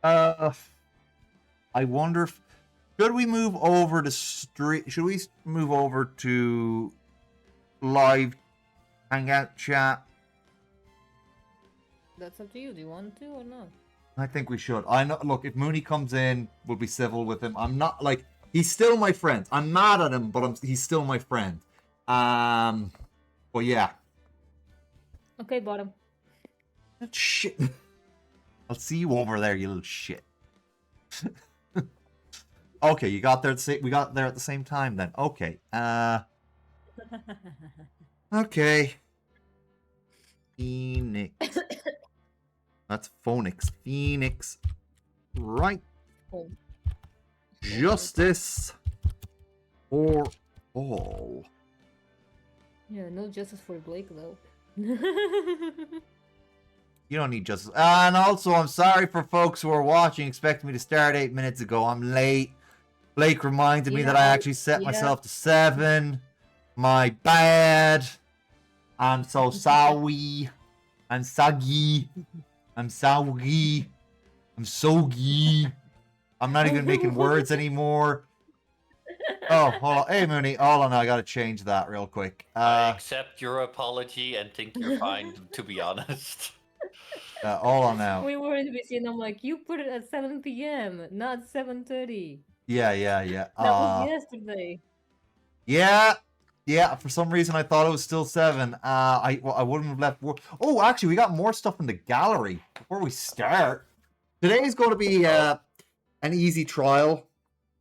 I wonder if should we move over to Should we move over to live hangout chat? That's up to you. Do you want to or not? I think we should. I know. Look, if Mooney comes in, we'll be civil with him. I'm not like he's still my friend. I'm mad at him, but he's still my friend. Well, yeah. Okay, bottom. Shit. I'll see you over there, you little shit. Okay, you got there. We got there at the same time then. Okay. Okay. Phoenix. That's Phoenix. Phoenix. Right. Oh. Justice for all. Yeah, no justice for Blake though. You don't need justice. And also, I'm sorry for folks who are watching, expecting me to start 8 minutes ago. I'm late. Blake reminded me that I actually set myself to 7. My bad. I'm so sorry. I'm saggy. I'm sorry. I'm soggy. I'm not even making words anymore. Oh, hold on. Hey, Mooney. Hold on. I got to change that real quick. I accept your apology and think you're fine, to be honest. Hold on now. We were in BC and I'm like, you put it at 7 p.m., not 7:30. Yeah. That was yesterday. Yeah. For some reason, I thought it was still 7. I wouldn't have left work. Oh, actually, we got more stuff in the gallery before we start. Today's going to be an easy trial,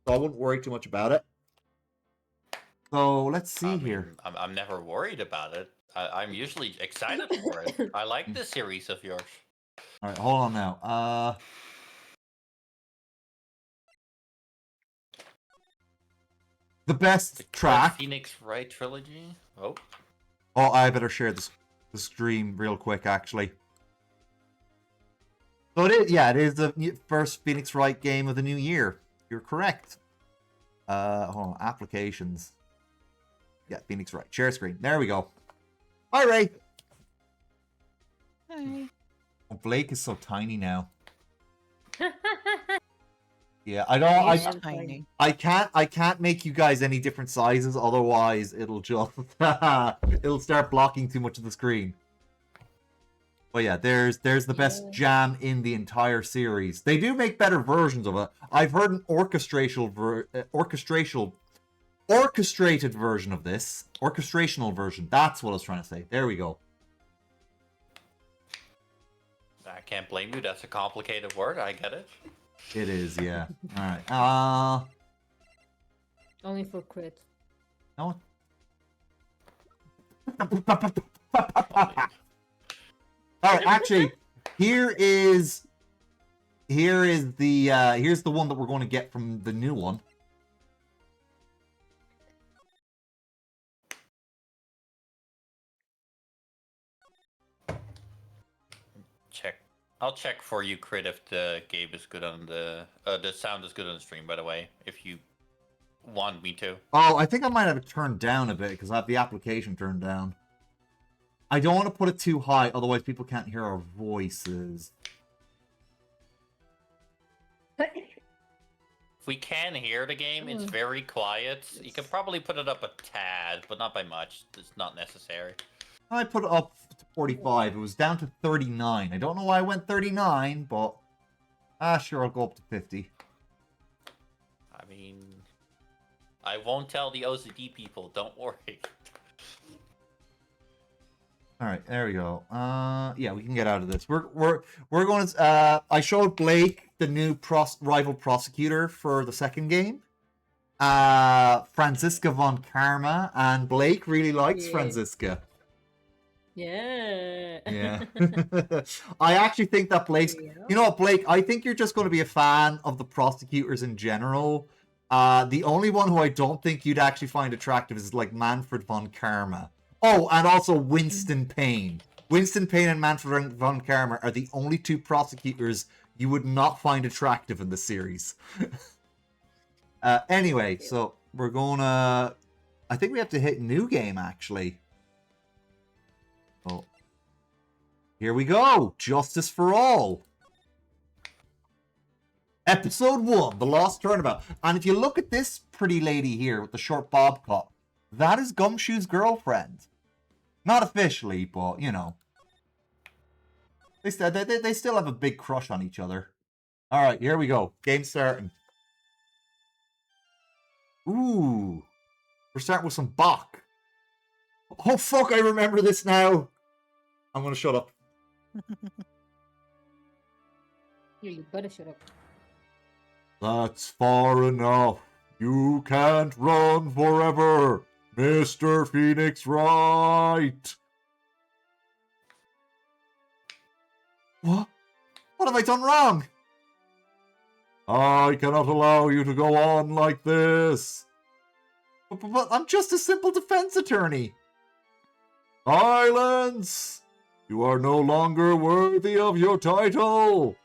so I wouldn't worry too much about it. So let's see here. I'm never worried about it. I'm usually excited for it. I like this series of yours. All right, hold on now. The best track. Phoenix Wright trilogy. Oh, I better share the stream real quick, actually. So it is, it is the first Phoenix Wright game of the new year. You're correct. Hold on, applications. Yeah, Phoenix Wright. Share screen. There we go. Hi, Ray. Hi. Oh, Blake is so tiny now. Yeah, I can't make you guys any different sizes, otherwise it'll just it'll start blocking too much of the screen. But yeah, there's the best jam in the entire series. They do make better versions of it. I've heard an orchestrated version of this. Orchestrational version. That's what I was trying to say. There we go. I can't blame you. That's a complicated word. I get it. It is, yeah. All right. Only for crit. No. All right, actually, here's the one that we're going to get from the new one. I'll check for you, Crit, if the game is good on the sound is good on the stream. By the way, if you want me to. Oh, I think I might have it turned down a bit because I have the application turned down. I don't want to put it too high, otherwise people can't hear our voices. If we can hear the game, it's very quiet. You can probably put it up a tad, but not by much. It's not necessary. I put it up to 45. It was down to 39. I don't know why I went 39, but sure, I'll go up to 50. I mean, I won't tell the OCD people. Don't worry. All right, there we go. Yeah, we can get out of this. We're going to. I showed Blake the new rival prosecutor for the second game. Franziska von Karma, and Blake really likes Franziska. Yeah. Yeah. I actually think that Blake's... You know what, Blake? I think you're just going to be a fan of the prosecutors in general. The only one who I don't think you'd actually find attractive is like Manfred von Karma. Oh, and also Winston Payne. Winston Payne and Manfred von Karma are the only two prosecutors you would not find attractive in the series. Anyway, so we're gonna... I think we have to hit new game, actually. Oh. Here we go. Justice for all. Episode 1, The Lost Turnabout. And if you look at this pretty lady here with the short bob cut, that is Gumshoe's girlfriend. Not officially, but, you know. They still have a big crush on each other. Alright, here we go. Game starting. Ooh. We're starting with some Bach. Oh, fuck, I remember this now. I'm gonna shut up. You better shut up. That's far enough. You can't run forever, Mr. Phoenix Wright. What? What have I done wrong? I cannot allow you to go on like this. But I'm just a simple defense attorney. Silence! You are no longer worthy of your title.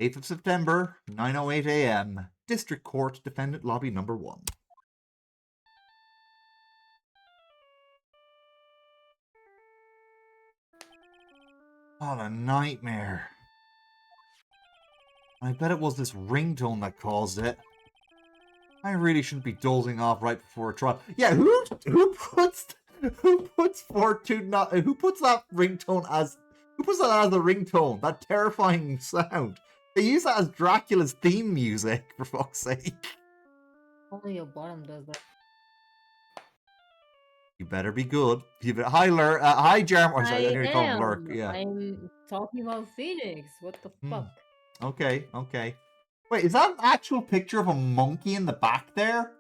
'8th of September, 9:08 a.m. District Court, Defendant Lobby Number 1. What a nightmare. I bet it was this ringtone that caused it. I really shouldn't be dozing off right before a trial. Yeah, who puts that ringtone as a ringtone? That terrifying sound. They use that as Dracula's theme music, for fuck's sake. Only your bottom does that. You better be good. Hi, hi, Jerem. Oh, sorry, I didn't call him Lurk. am. Yeah. I'm talking about Phoenix. What the fuck? Okay, okay. Wait, is that an actual picture of a monkey in the back there?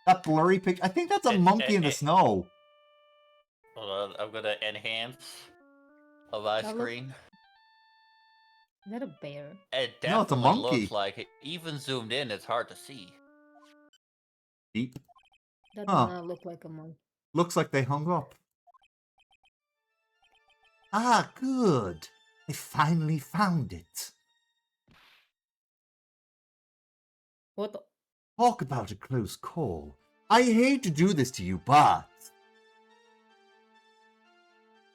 That blurry picture? I think that's a monkey in the snow. Hold on, I'm gonna enhance a live screen. Is that a bear? It definitely No, it's a monkey. looks like it. Even zoomed in, it's hard to see. Deep. That does not look like a monkey. Looks like they hung up. Ah, good. I finally found it. What the? Talk about a close call. I hate to do this to you, but...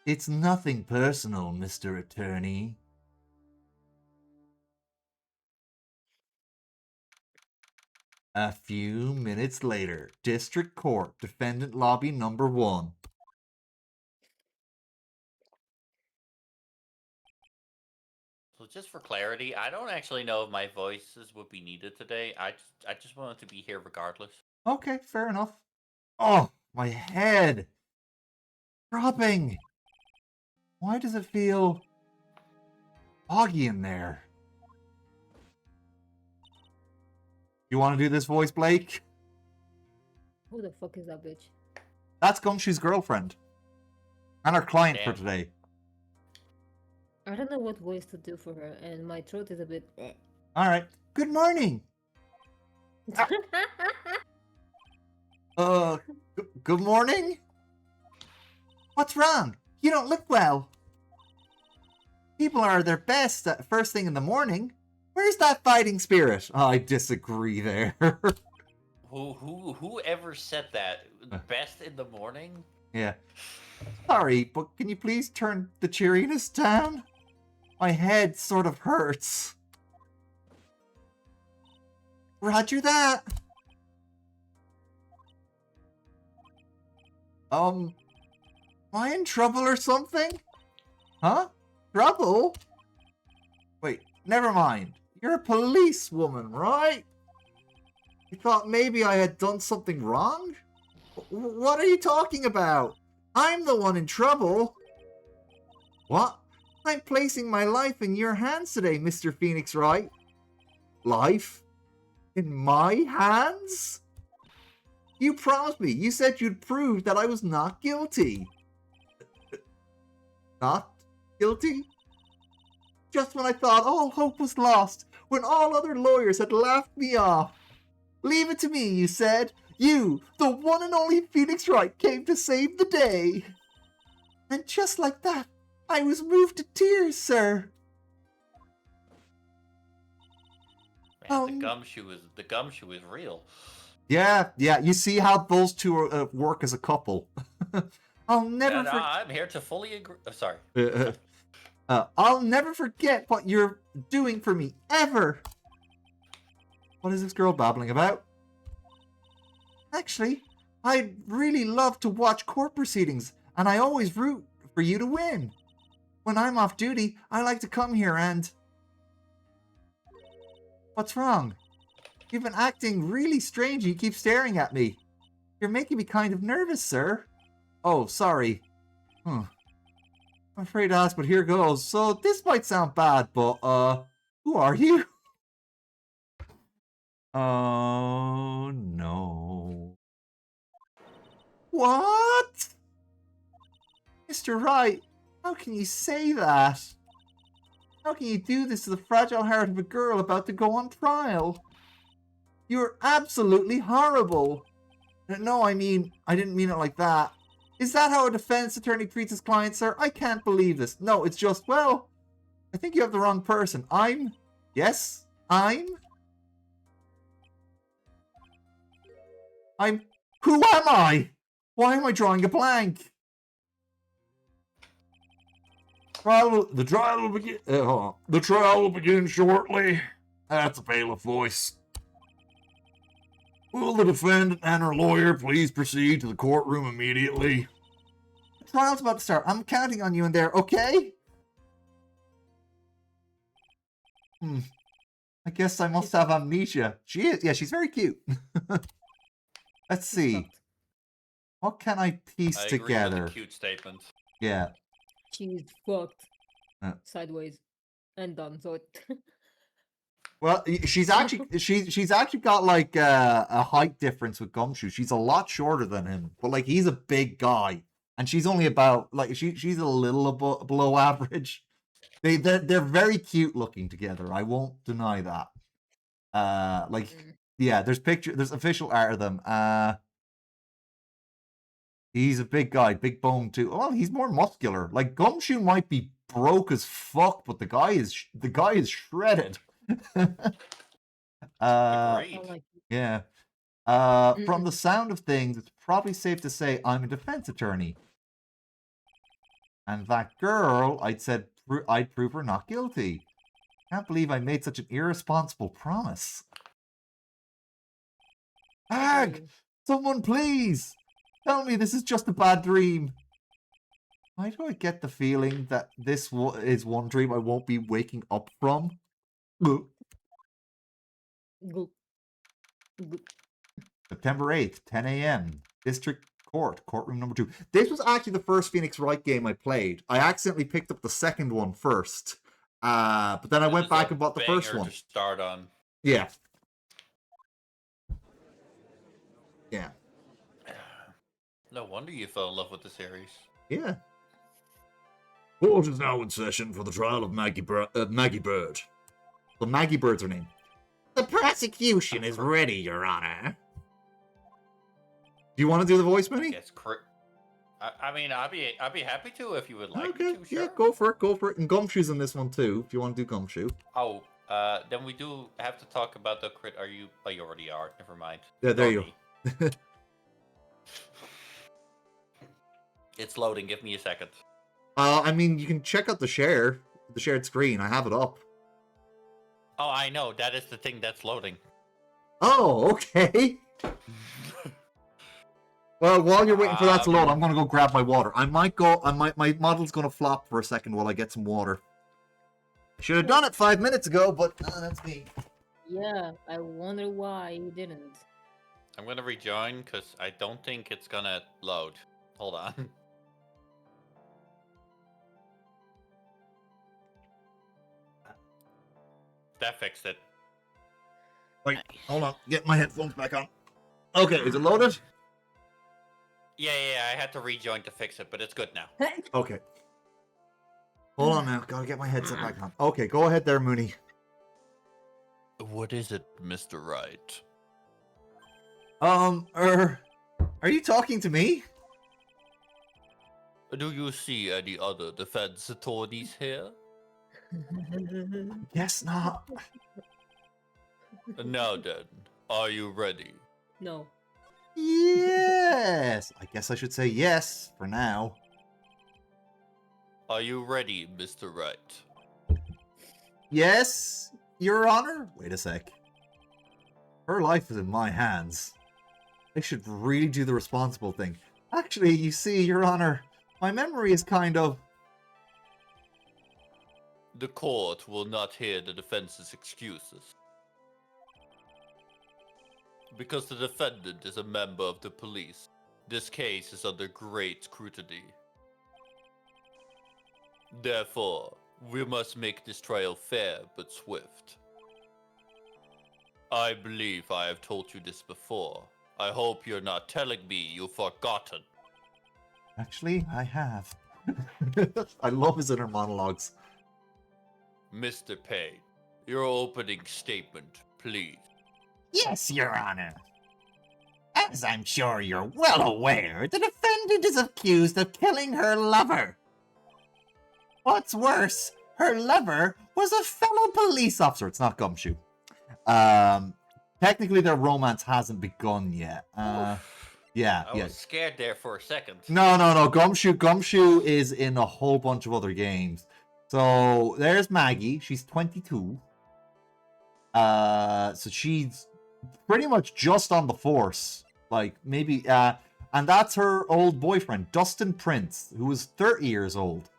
it's nothing personal, Mr. Attorney. A few minutes later, District Court, Defendant Lobby Number 1. So just for clarity, I don't actually know if my voices would be needed today. I just wanted to be here regardless. Okay, fair enough. Oh, my head. Dropping. Why does it feel foggy in there? You want to do this voice, Blake? Who the fuck is that bitch? That's Gumshoe's girlfriend. And our client for today. I don't know what voice to do for her, and my throat is a bit... Alright. Good morning. Good morning? What's wrong? You don't look well. People are their best at first thing in the morning. Where's that fighting spirit? Oh, I disagree there. Whoever said that? Best in the morning? Yeah. Sorry, but can you please turn the cheeriness down? My head sort of hurts. Roger that. Am I in trouble or something? Huh? Trouble? Wait, never mind. You're a policewoman, right? You thought maybe I had done something wrong? What are you talking about? I'm the one in trouble. What? I'm placing my life in your hands today, Mr. Phoenix Wright. Life? In my hands? You promised me. You said you'd prove that I was not guilty. Not guilty? Just when I thought all hope was lost, when all other lawyers had laughed me off. Leave it to me, you said. You, the one and only Phoenix Wright, came to save the day. And just like that, I was moved to tears, sir. Man, the gumshoe is real. Yeah. You see how those two work as a couple. I'll never And I'm here to fully agree. Oh, sorry. I'll never forget what you're doing for me, ever. What is this girl babbling about? Actually, I'd really love to watch court proceedings, and I always root for you to win. When I'm off duty, I like to come here and... What's wrong? You've been acting really strange and you keep staring at me. You're making me kind of nervous, sir. Oh, sorry. I'm afraid to ask, but here goes. So, this might sound bad, but, who are you? Oh, no. What? Mr. Wright, how can you say that? How can you do this to the fragile heart of a girl about to go on trial? You're absolutely horrible. No, I mean, I didn't mean it like that. Is that how a defense attorney treats his client, sir? I can't believe this. No, it's just, well, I think you have the wrong person. Yes, who am I? Why am I drawing a blank? The trial will begin. The trial will begin shortly. That's a bailiff voice. Will the defendant and her lawyer please proceed to the courtroom immediately? The trial's about to start. I'm counting on you in there, okay? I guess I must have amnesia. She is. Yeah, she's very cute. Let's see. What can I piece I agree together? with the cute statement. Yeah. She's fucked. Sideways. And done, so it... Well, she's actually got like a height difference with Gumshoe. She's a lot shorter than him, but like he's a big guy, and she's only about like she's a little below average. They're very cute looking together. I won't deny that. Yeah, there's official art of them. He's a big guy, big bone too. Oh, he's more muscular. Like Gumshoe might be broke as fuck, but the guy is shredded. Yeah. From the sound of things, it's probably safe to say I'm a defense attorney. And that girl, I'd prove her not guilty. Can't believe I made such an irresponsible promise. Ag! Someone please! Tell me this is just a bad dream. Why do I get the feeling that this is one dream I won't be waking up from? September 8th, 10 a.m. District Court, courtroom number 2. This was actually the first Phoenix Wright game I played. I accidentally picked up the second one first. But then I went back and bought the first one. To start on. Yeah. Yeah. No wonder you fell in love with the series. Yeah. Court is now in session for the trial of Maggie Bird. Well, Maggie Bird's her name. The prosecution is ready, Your Honor. Do you want to do the voice, Minnie? Yes, correct. I mean, I'd be happy to if you would like me to. Sure. Yeah, go for it. And Gumshoe's in this one too, if you want to do Gumshoe. Oh, then we do have to talk about the crit. Are you? Oh, you already are. Never mind. Yeah, there you go. It's loading. Give me a second. I mean, you can check out the shared screen. I have it up. Oh, I know. That is the thing that's loading. Oh, okay. Well, while you're waiting for that to load, I'm going to go grab my water. My model's going to flop for a second while I get some water. I should have done it 5 minutes ago, but that's me. Yeah, I wonder why you didn't. I'm going to rejoin because I don't think it's going to load. Hold on. That fixed it. Wait, hold on. Get my headphones back on. Okay, is it loaded? Yeah, I had to rejoin to fix it, but it's good now. Okay. Hold on now. Gotta get my headset back on. Okay, go ahead there, Mooney. What is it, Mr. Wright? Are you talking to me? Do you see any other defense attorneys here? Guess not. Now then, are you ready? No. Yes! I guess I should say yes for now. Are you ready, Mr. Wright? Yes, Your Honor? Wait a sec. Her life is in my hands. I should really do the responsible thing. Actually, you see, Your Honor, my memory is kind of... The court will not hear the defense's excuses. Because the defendant is a member of the police, this case is under great scrutiny. Therefore, we must make this trial fair but swift. I believe I have told you this before. I hope you're not telling me you've forgotten. Actually, I have. I love his inner monologues. Mr. Payne, your opening statement, please. Yes, Your Honor. As I'm sure you're well aware, the defendant is accused of killing her lover. What's worse, her lover was a fellow police officer. It's not Gumshoe. Technically, their romance hasn't begun yet. Yeah, I was scared there for a second. No. Gumshoe is in a whole bunch of other games. So there's Maggie. She's 22. So she's pretty much just on the force. Like, maybe, and that's her old boyfriend, Dustin Prince, who was 30 years old.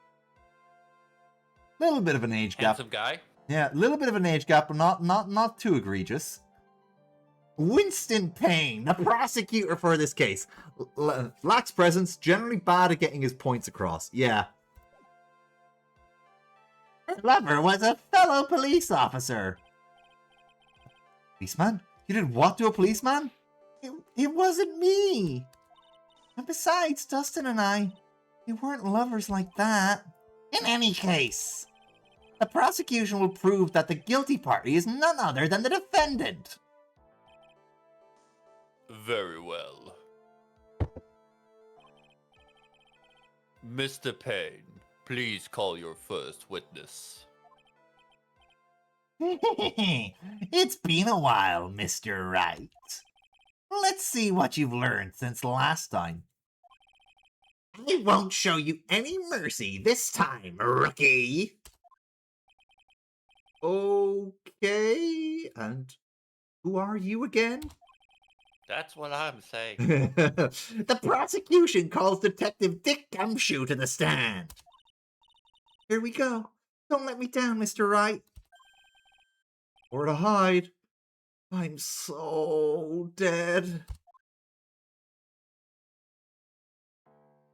Little bit of an age gap. Handsome guy. Yeah, a little bit of an age gap, but not too egregious. Winston Payne, the prosecutor for this case. Lacks presence, generally bad at getting his points across. Yeah. Her lover was a fellow police officer. Policeman? You did what to a policeman? It wasn't me. And besides, Dustin and I, we weren't lovers like that. In any case, the prosecution will prove that the guilty party is none other than the defendant. Very well. Mr. Payne, please call your first witness. It's been a while, Mr. Wright. Let's see what you've learned since last time. I won't show you any mercy this time, rookie. Okay, and who are you again? That's what I'm saying. The prosecution calls Detective Dick Gumshoe to the stand. Here we go. Don't let me down, Mr. Wright. Or to hide. I'm so dead.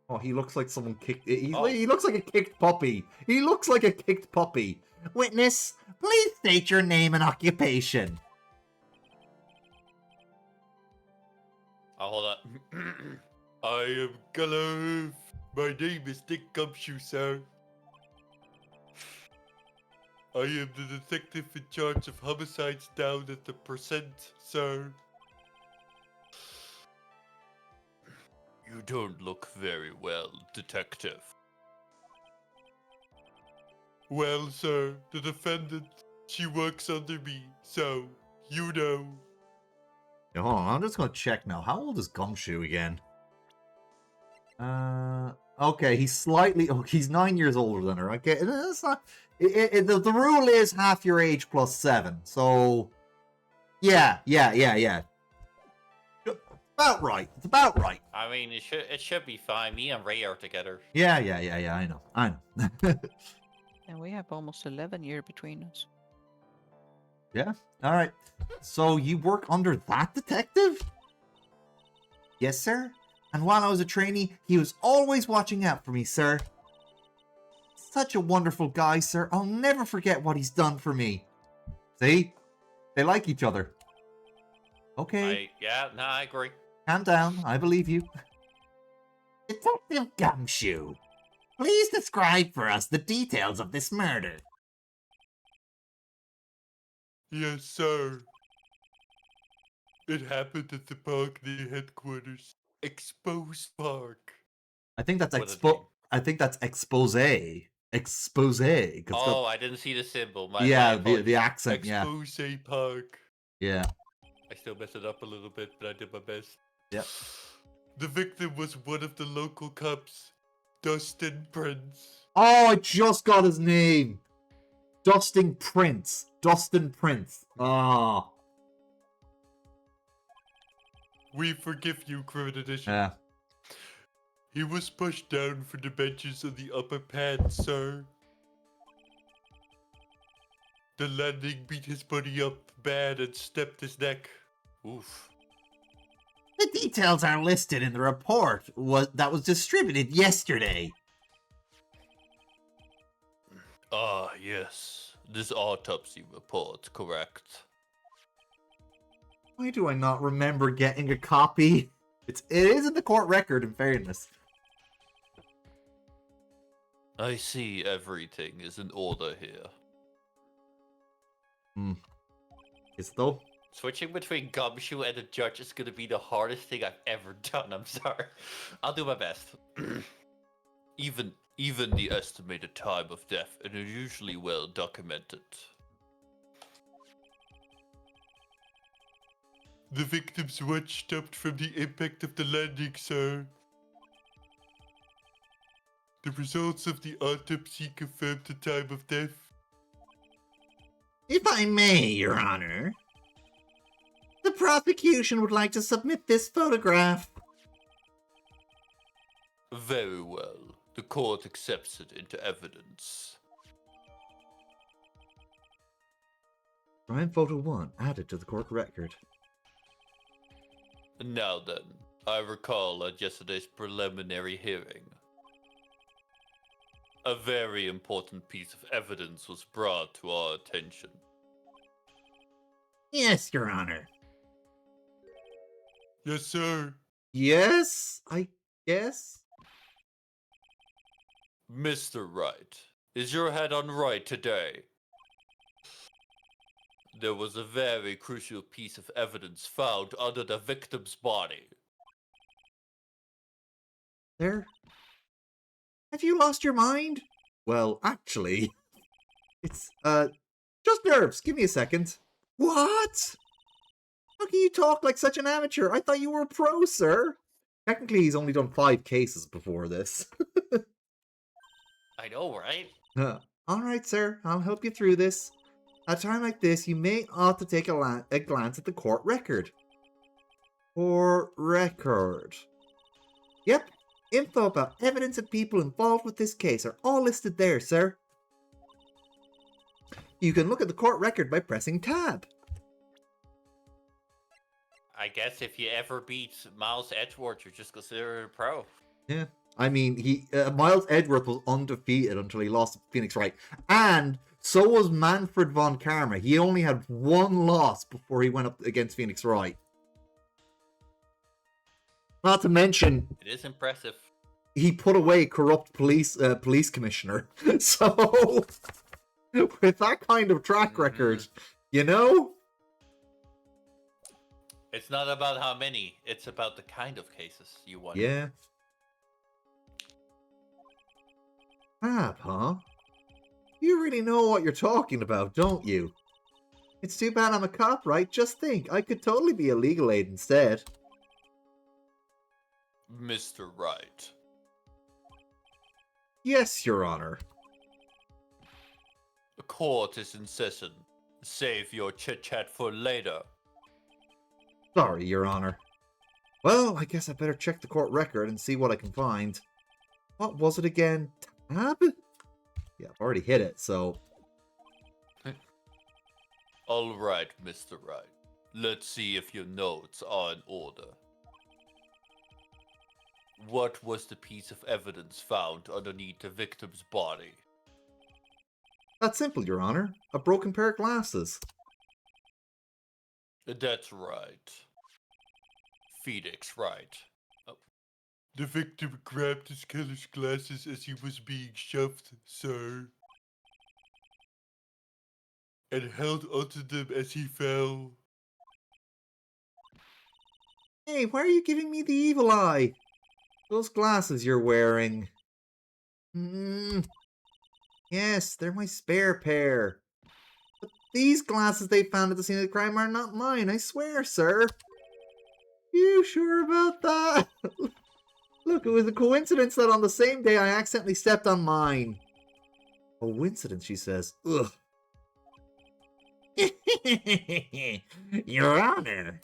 Oh, he looks like someone kicked it. He looks like a kicked puppy. He looks like a kicked puppy. Witness, please state your name and occupation. Oh, hold on. I am Gulliver. My name is Dick Gumshoe, sir. I am the detective in charge of homicides down at the Percent, sir. You don't look very well, detective. Well, sir, the defendant, she works under me, so, you know. Yeah, hold on, I'm just gonna check now. How old is Gumshoe again? Okay, he's he's 9 years older than her. Okay, it's not. The rule is half your age plus 7. So, yeah. About right. It's about right. I mean, it should be fine. Me and Ray are together. Yeah. I know. And we have almost 11 years between us. Yeah. All right. So you work under that detective? Yes, sir. And while I was a trainee, he was always watching out for me, sir. Such a wonderful guy, sir. I'll never forget what he's done for me. See? They like each other. Okay. I agree. Calm down. I believe you. Detective Gumshoe, please describe for us the details of this murder. Yes, sir. It happened at the park near headquarters. Expose Park. I think that's What does it mean? I think that's expose. Expose. Oh, I didn't see the symbol. Yeah, the accent. Yeah. Expose Park. Yeah. I still messed it up a little bit, but I did my best. Yep. The victim was one of the local cops, Dustin Prince. Oh, I just got his name. Dustin Prince. Dustin Prince. Ah. We forgive you, Criminal Edition. Yeah. He was pushed down from the benches of the upper pad, sir. The landing beat his body up bad and stepped his neck. Oof. The details are listed in the report that was distributed yesterday. Ah, yes. This autopsy report, correct. Why do I not remember getting a copy? It is in the court record, in fairness. I see everything is in order here. Is it though? Switching between Gumshoe and a judge is gonna be the hardest thing I've ever done, I'm sorry. I'll do my best. Even the estimated time of death is usually well documented. The victim's watch stopped from the impact of the landing, sir. The results of the autopsy confirmed the time of death. If I may, Your Honor, the prosecution would like to submit this photograph. Very well. The court accepts it into evidence. Crime photo 1 added to the court record. Now then, I recall at yesterday's preliminary hearing. A very important piece of evidence was brought to our attention. Yes, Your Honor. Yes, sir. Yes, I guess. Mr. Wright, is your head on right today? There was a very crucial piece of evidence found under the victim's body. There? Have you lost your mind? Well, actually, it's, just nerves. Give me a second. What? How can you talk like such an amateur? I thought you were a pro, sir. Technically, he's only done 5 cases before this. I know, right? Alright, sir. I'll help you through this. At a time like this, you may ought to take a glance at the court record. Court record. Yep. Info about evidence and people involved with this case are all listed there, sir. You can look at the court record by pressing tab. I guess if you ever beat Miles Edgeworth, you're just considered a pro. Yeah. I mean, Miles Edgeworth was undefeated until he lost to Phoenix Wright. And so was Manfred von Karma. He only had 1 loss before he went up against Phoenix Wright. Not to mention, It is impressive. he put away corrupt police commissioner. So, with that kind of track record, you know? It's not about how many, it's about the kind of cases you won. Yeah. Fab, huh? You really know what you're talking about, don't you? It's too bad I'm a cop, right? Just think, I could totally be a legal aid instead. Mr. Wright. Yes, Your Honor. The court is in session. Save your chit-chat for later. Sorry, Your Honor. Well, I guess I better check the court record and see what I can find. What was it again? Tab? Yeah, I've already hit it, so... All right, Mr. Wright. Let's see if your notes are in order. What was the piece of evidence found underneath the victim's body? That's simple, Your Honor. A broken pair of glasses. That's right. Phoenix Wright. Oh. The victim grabbed his killer's glasses as he was being shoved, sir. And held onto them as he fell. Hey, why are you giving me the evil eye? Those glasses you're wearing. Yes, they're my spare pair. But These glasses they found at the scene of the crime are not mine, I swear, sir. You sure about that? Look, it was a coincidence that on the same day I accidentally stepped on mine. Coincidence, she says. Ugh. Your Honor,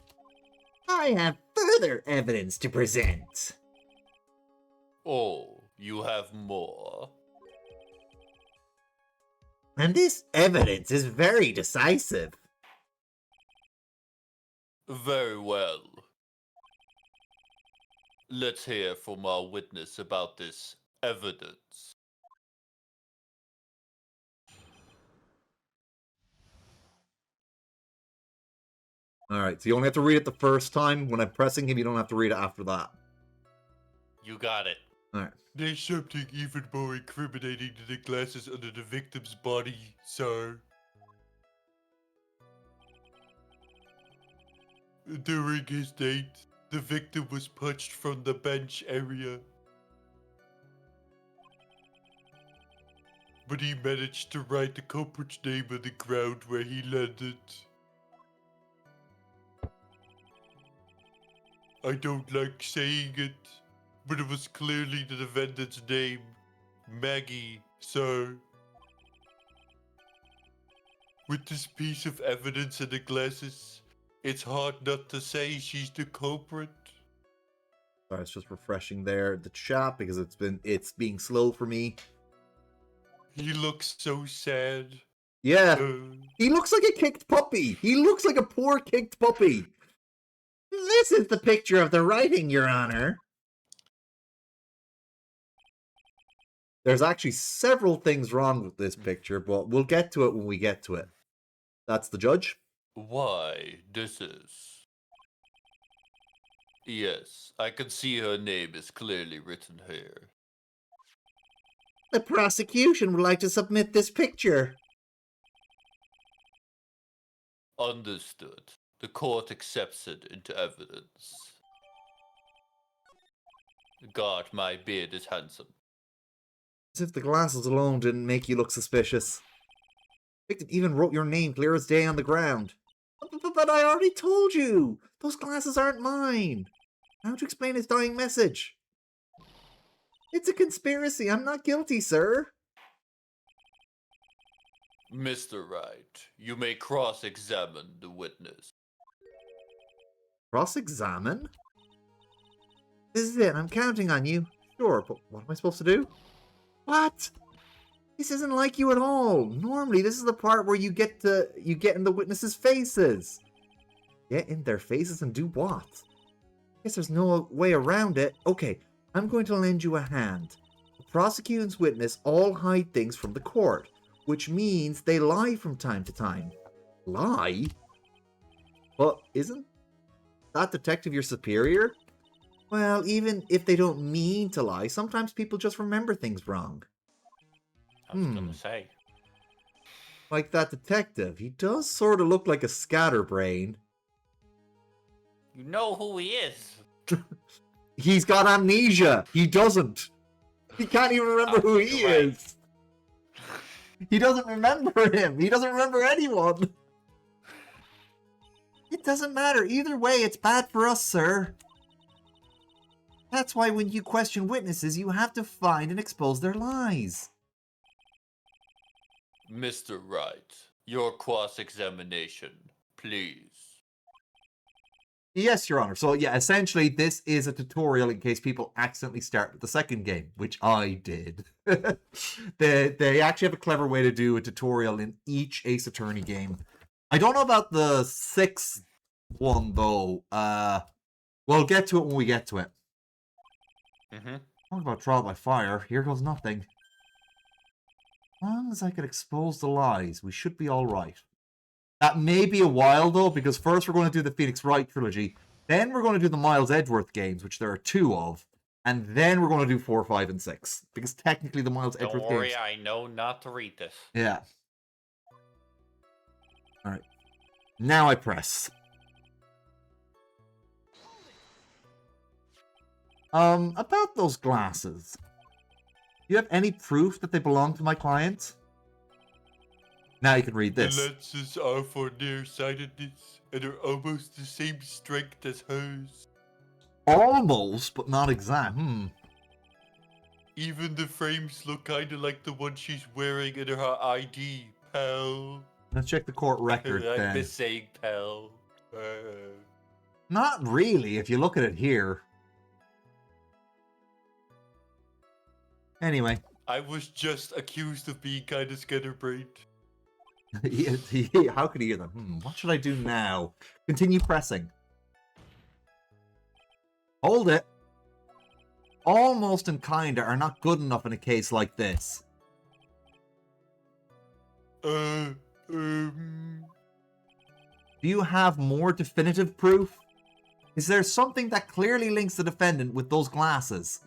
I have further evidence to present. Oh, you have more. And this evidence is very decisive. Very well. Let's hear from our witness about this evidence. Alright, so you only have to read it the first time. When I'm pressing him, you don't have to read it after that. You got it. Alright. There's something even more incriminating than the glasses under the victim's body, sir. During his date, the victim was punched from the bench area. But he managed to write the culprit's name on the ground where he landed. I don't like saying it, but it was clearly the defendant's name. Maggie, sir. With this piece of evidence and the glasses, it's hard not to say she's the culprit. Sorry, it's just refreshing there the chat because it's being slow for me. He looks so sad. Yeah. He looks like a kicked puppy. He looks like a poor kicked puppy. This is the picture of the writing, Your Honor. There's actually several things wrong with this picture, but we'll get to it when we get to it. That's the judge. Why, this is... Yes, I can see her name is clearly written here. The prosecution would like to submit this picture. Understood. The court accepts it into evidence. God, my beard is handsome. As if the glasses alone didn't make you look suspicious. Victim even wrote your name clear as day on the ground. But I already told you! Those glasses aren't mine! How'd you explain his dying message? It's a conspiracy. I'm not guilty, sir. Mr. Wright, you may cross-examine the witness. Cross-examine? This is it. I'm counting on you. Sure, but what am I supposed to do? What? This isn't like you at all. Normally, this is the part where you get in the witnesses' faces. Get in their faces and do what? Guess there's no way around it. Okay, I'm going to lend you a hand. The prosecution's witness all hide things from the court, which means they lie from time to time. Lie? But isn't that detective your superior? Well, even if they don't mean to lie, sometimes people just remember things wrong. I was gonna say. Like that detective. He does sort of look like a scatterbrain. You know who he is. He's got amnesia. He doesn't. He can't even remember who he is. He doesn't remember him. He doesn't remember anyone. It doesn't matter. Either way, it's bad for us, sir. That's why when you question witnesses, you have to find and expose their lies. Mr. Wright, your cross-examination, please. Yes, Your Honor. So, yeah, essentially, this is a tutorial in case people accidentally start with the second game, which I did. They actually have a clever way to do a tutorial in each Ace Attorney game. I don't know about the sixth one, though. We'll get to it when we get to it. Talk about trial by fire. Here goes nothing. As long as I can expose the lies, we should be alright. That may be a while, though, because first we're going to do the Phoenix Wright trilogy. Then we're going to do the Miles Edgeworth games, which there are 2 of. And then we're going to do 4, 5, and 6. Because technically the Miles Edgeworth games... Don't worry, I know not to read this. Yeah. Alright. Now I press. About those glasses. Do you have any proof that they belong to my client? Now you can read The this. lenses are for nearsightedness and are almost the same strength as hers. Almost, but not exact. Even the frames look kinda like the one she's wearing in her ID, pal. Let's check the court record I then. miss saying pal. Not really, if you look at it here. Anyway. I was just accused of being kinda scatterbrained. How could he hear them? What should I do now? Continue pressing. Hold it. Almost and kinda are not good enough in a case like this. Do Do you have more definitive proof? Is there something that clearly links the defendant with those glasses?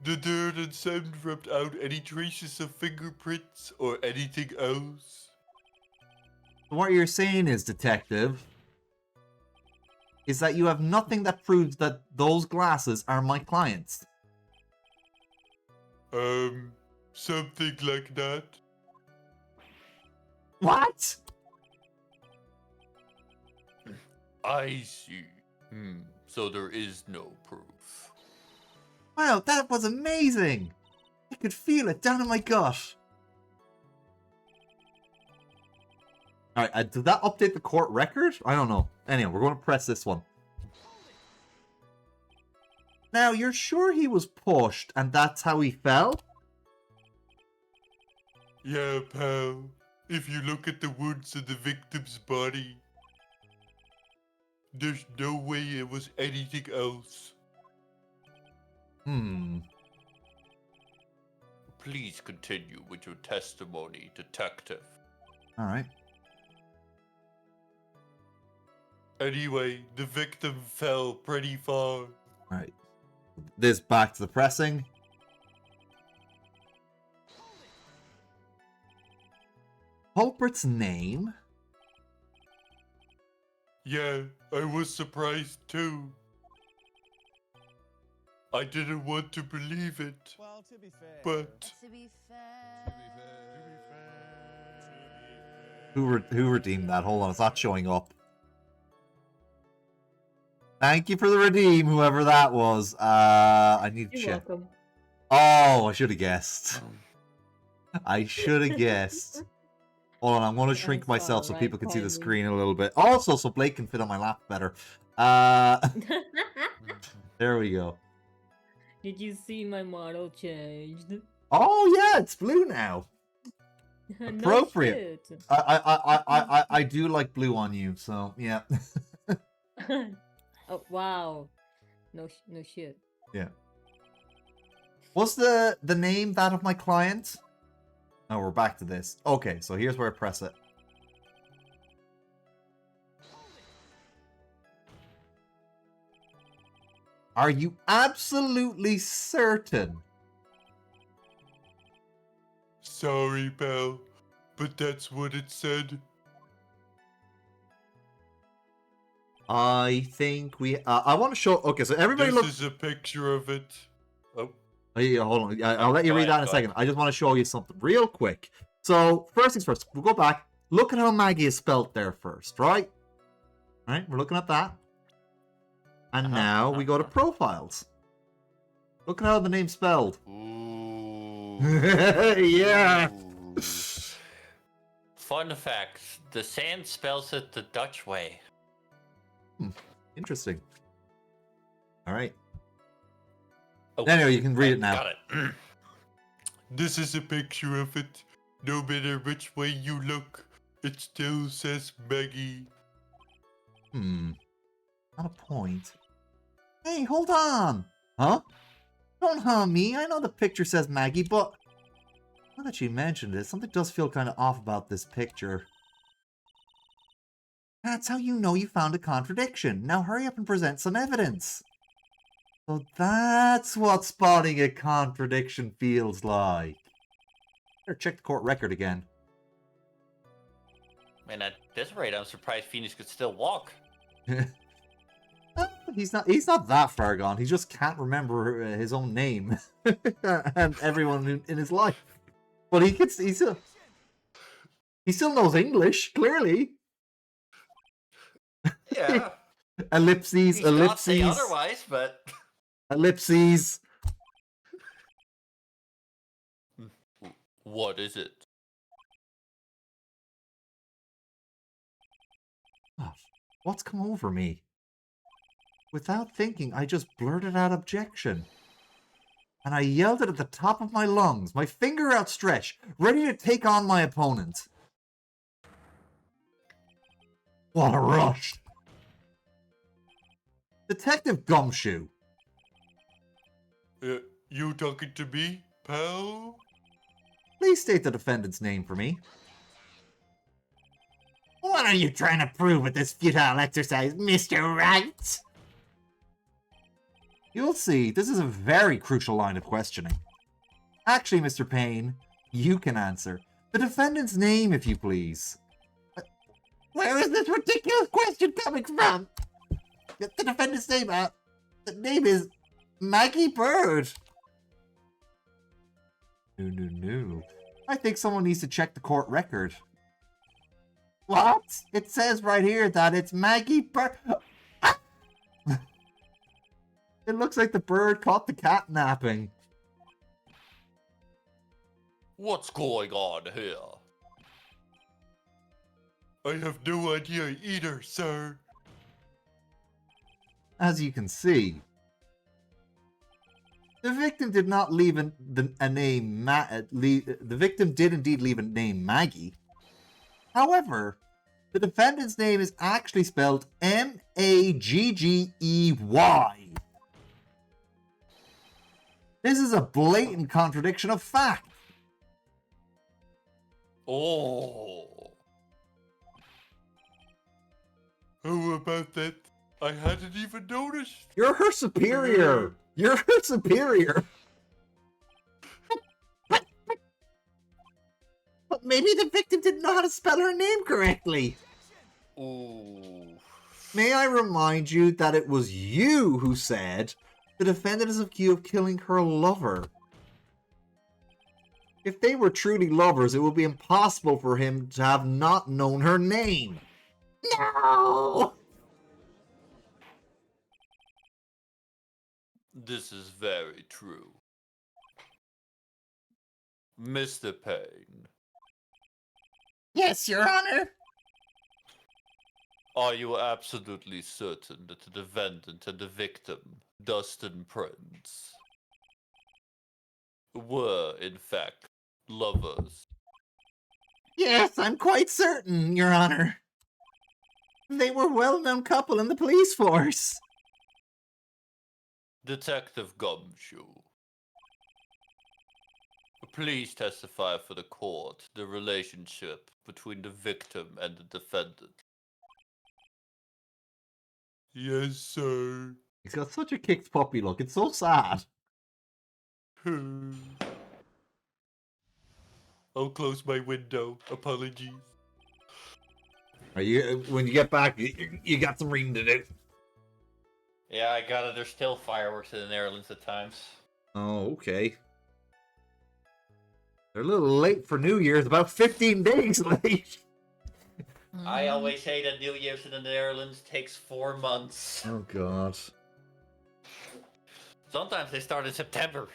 The dirt and sand rubbed out any traces of fingerprints or anything else. What you're saying is, detective, is that you have nothing that proves that those glasses are my client's. Something like that. What? I see. So there is no proof. Wow, that was amazing! I could feel it down in my gut. Alright, did that update the court record? I don't know. Anyway, we're going to press this one. Now, you're sure he was pushed and that's how he fell? Yeah, pal. If you look at the wounds in the victim's body, there's no way it was anything else. Please continue with your testimony, detective. Alright. Anyway, the victim fell pretty far. Alright. This back to the pressing. Culprit's name? Yeah, I was surprised too. I didn't want to believe it, Well, to be fair. but To be fair. Who redeemed that? Hold on, it's not showing up. Thank you for the redeem, whoever that was. I need to You're check. welcome. Oh, I should have guessed. I should have guessed. Hold on, I'm going to shrink That's myself so alright, people can see the Courtney. screen a little bit. Also, so Blake can fit on my lap better. There we go. Did you see my model changed? Oh yeah, it's blue now. No Appropriate. shit. I do like blue on you, so yeah. Oh wow. No shit. Yeah. Was the name that of my client? Oh, we're back to this. Okay, so here's where I press it. Are you absolutely certain? sorry, pal, but that's what it said. I think we. I want to show. Okay, so everybody This look. is a picture of it. Oh, Oh, yeah, hold on. I'll let you Go read ahead, that in a go second. I just want to show you something real quick. So, first things first, we'll go back. Look at how Maggie is spelt there first, right? Right, we're looking at that. And now we go to profiles. Look at how the name's spelled. ooh. Yeah. Ooh. Fun fact, the sand spells it the Dutch way. Interesting. All right. Oh, Anyway, you can read it now. got it. This is a picture of it. No matter which way you look, it still says Maggie. Not a point. Hey, hold on. Huh? Don't harm me. I know the picture says Maggie, but now that you mentioned it, something does feel kind of off about this picture. That's how you know you found a contradiction. Now hurry up and present some evidence. So that's what spotting a contradiction feels like. Better check the court record again. Man, at this rate, I'm surprised Phoenix could still walk. He's not that far gone. He just can't remember his own name and everyone in his life. But he still knows English, clearly. Yeah. Ellipses, He can't say ellipses, otherwise, but ellipses. what is it? Oh, what's come over me? Without thinking, I just blurted out objection. And I yelled it at the top of my lungs, my finger outstretched, ready to take on my opponent. What a rush! Detective Gumshoe. You talking to me, pal? Please state the defendant's name for me. What are you trying to prove with this futile exercise, Mr. Right? You'll see, this is a very crucial line of questioning. Actually, Mr. Payne, you can answer. The defendant's name, if you please. Where is this ridiculous question coming from? The defendant's name, the name is Maggie Bird. No. I think someone needs to check the court record. What? It says right here that it's Maggie Bird. It looks like the bird caught the cat napping. What's going on here? I have no idea either, sir. As you can see, the victim did not leave a name. The victim did indeed leave a name Maggie. However, the defendant's name is actually spelled Maggey. This is a blatant contradiction of fact. Oh. How about that? I hadn't even noticed. You're her superior. You're her superior. But maybe the victim didn't know how to spell her name correctly. Ooh. May I remind you that it was you who said the defendant is accused of killing her lover. If they were truly lovers, it would be impossible for him to have not known her name. No! This is very true. Mr. Payne, Yes, Your Honor. are you absolutely certain that the defendant and the victim, Dustin Prince, were, in fact, lovers? Yes, I'm quite certain, Your Honor. They were a well-known couple in the police force. Detective Gumshoe, please testify for the court the relationship between the victim and the defendant. Yes, sir. He's got such a kicked puppy look. It's so sad. I'll close my window. Apologies. When you get back, you got some reading to do. Yeah, I got it. There's still fireworks in the Netherlands at times. Oh, okay. They're a little late for New Year's, about 15 days late. I always say that New Year's in the Netherlands takes 4 months. Oh, God. Sometimes they start in September.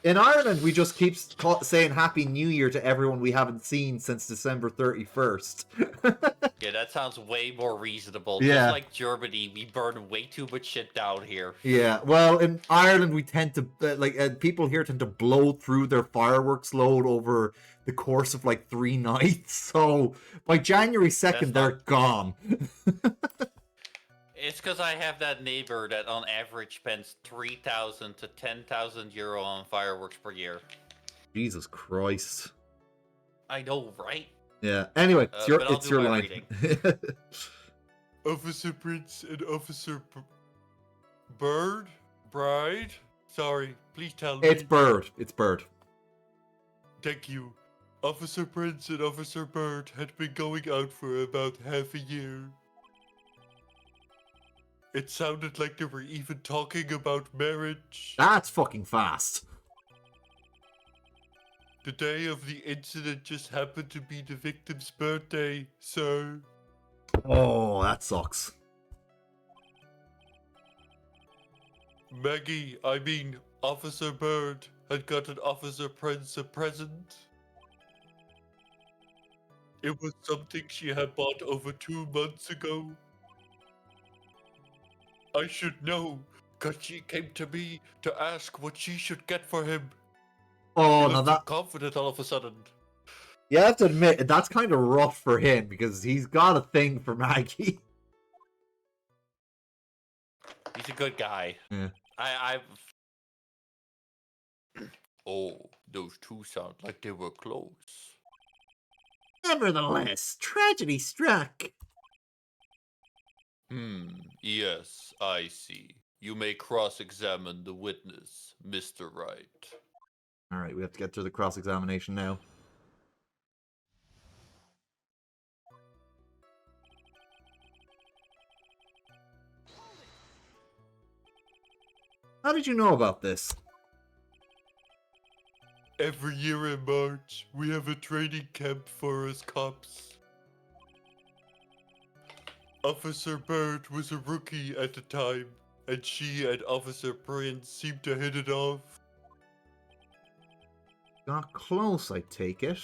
In Ireland, we just keep saying Happy New Year to everyone we haven't seen since December 31st. Yeah, that sounds way more reasonable. Yeah. Just like Germany, we burn way too much shit down here. Yeah, well, in Ireland, we tend to, people here tend to blow through their fireworks load over the course of, 3 nights. So, by January 2nd, they're gone. It's because I have that neighbor that on average spends 3,000 to 10,000 euro on fireworks per year. Jesus Christ. I know, right? Yeah, anyway, it's your line. Officer Prince and Officer Bird? Bride? Sorry, please tell me. It's Bird. It's Bird. Thank you. Officer Prince and Officer Bird had been going out for about half a year. It sounded like they were even talking about marriage. That's fucking fast. The day of the incident just happened to be the victim's birthday, so... Oh, that sucks. Maggie, I mean, Officer Bird, had gotten Officer Prince a present. It was something she had bought over 2 months ago. I should know, cause she came to me to ask what she should get for him. Oh, He no, looked so that... confident all of a sudden. You have to admit, that's kind of rough for him, because he's got a thing for Maggie. He's a good guy. Yeah. I've... Oh, those two sound like they were close. Nevertheless, tragedy struck. Yes, I see. You may cross-examine the witness, Mr. Wright. Alright, we have to get through the cross-examination now. How did you know about this? Every year in March, we have a training camp for us cops. Officer Bird was a rookie at the time, and she and Officer Prince seemed to hit it off. Got close, I take it.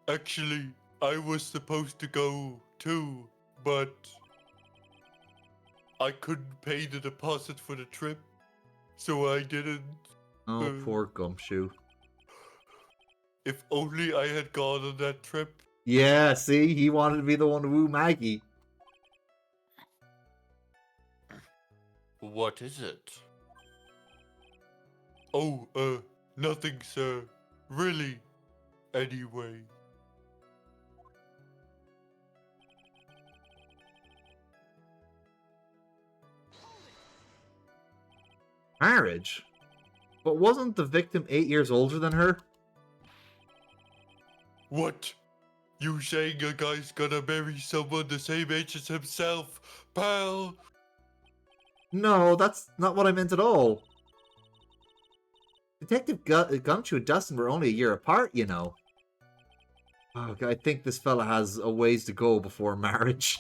Actually, I was supposed to go too, but I couldn't pay the deposit for the trip, so I didn't. Oh, poor Gumshoe. If only I had gone on that trip. Yeah, see? He wanted to be the one to woo Maggie. What is it? Oh, nothing, sir. Really. Anyway. Marriage? But wasn't the victim 8 years older than her? What? You saying a guy's gonna marry someone the same age as himself, pal? No, that's not what I meant at all. Detective Gumshoe and Dustin were only a year apart, you know. Oh, I think this fella has a ways to go before marriage.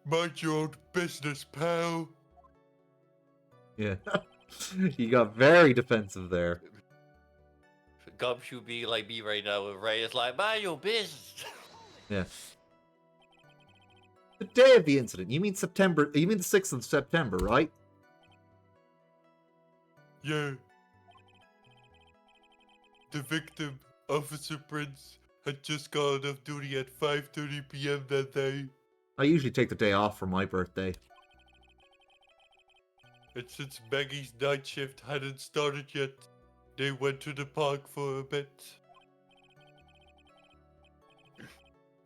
Mind your own business, pal. Yeah. He got very defensive there. Gumshoe being like me right now, and Ray is like, mind your business. Yeah. The day of the incident. You mean September? You mean the 6th of September, right? Yeah. The victim, Officer Prince, had just gone off duty at 5:30 p.m. that day. I usually take the day off for my birthday. And since Maggie's night shift hadn't started yet, they went to the park for a bit.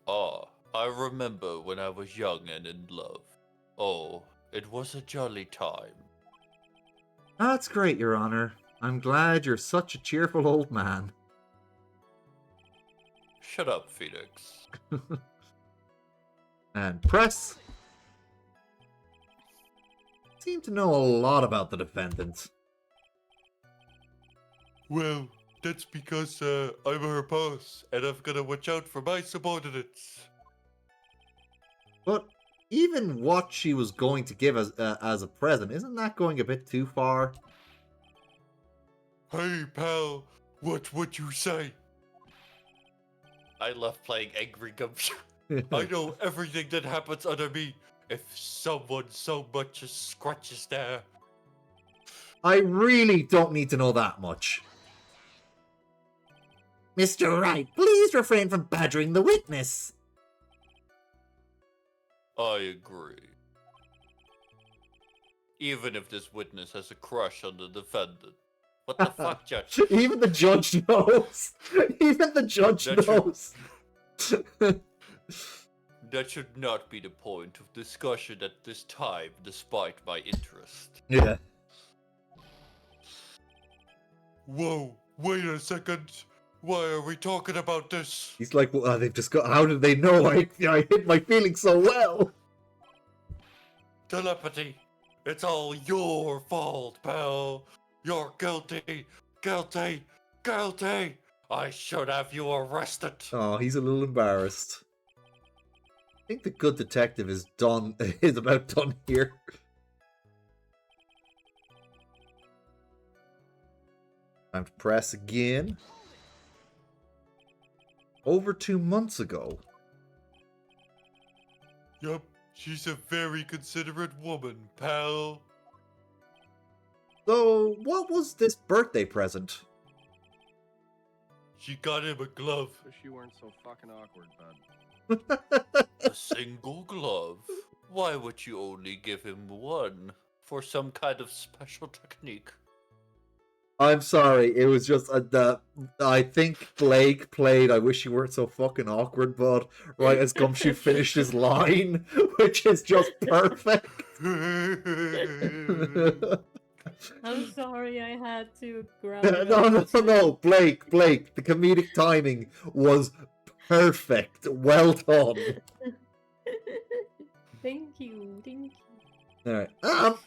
I remember when I was young and in love. Oh, it was a jolly time. That's great, Your Honor. I'm glad you're such a cheerful old man. Shut up, Phoenix. And press. Seem to know a lot about the defendant. Well, that's because I'm her boss, and I've gotta watch out for my subordinates. But even what she was going to give as a present, isn't that going a bit too far? Hey, pal, what would you say? I love playing Angry Gumshoe. I know everything that happens under me. If someone so much as scratches there. I really don't need to know that much. Mr. Wright, please refrain from badgering the witness. I agree. Even if this witness has a crush on the defendant. What the fuck, Judge? Even the judge knows. Even the judge knows. That should not be the point of discussion at this time, despite my interest. Yeah. Whoa, wait a second. Why are we talking about this? He's like, well, they've just got. How did they know? I hid my feelings so well. Telepathy. It's all your fault, pal. You're guilty. Guilty. Guilty. I should have you arrested. Oh, he's a little embarrassed. I think the good detective is done. Is about done here. Time to press again. Over 2 months ago. Yup, she's a very considerate woman, pal. So, what was this birthday present? She got him a glove. Wish you weren't so fucking awkward, bud. A single glove? Why would you only give him one? For some kind of special technique? I'm sorry, it was just I think Blake played I Wish You Weren't So Fucking Awkward, but right as Gumshoe finished his line, which is just perfect. I'm sorry, I had to grab No, Blake, the comedic timing was perfect. Well done. Thank you. Alright.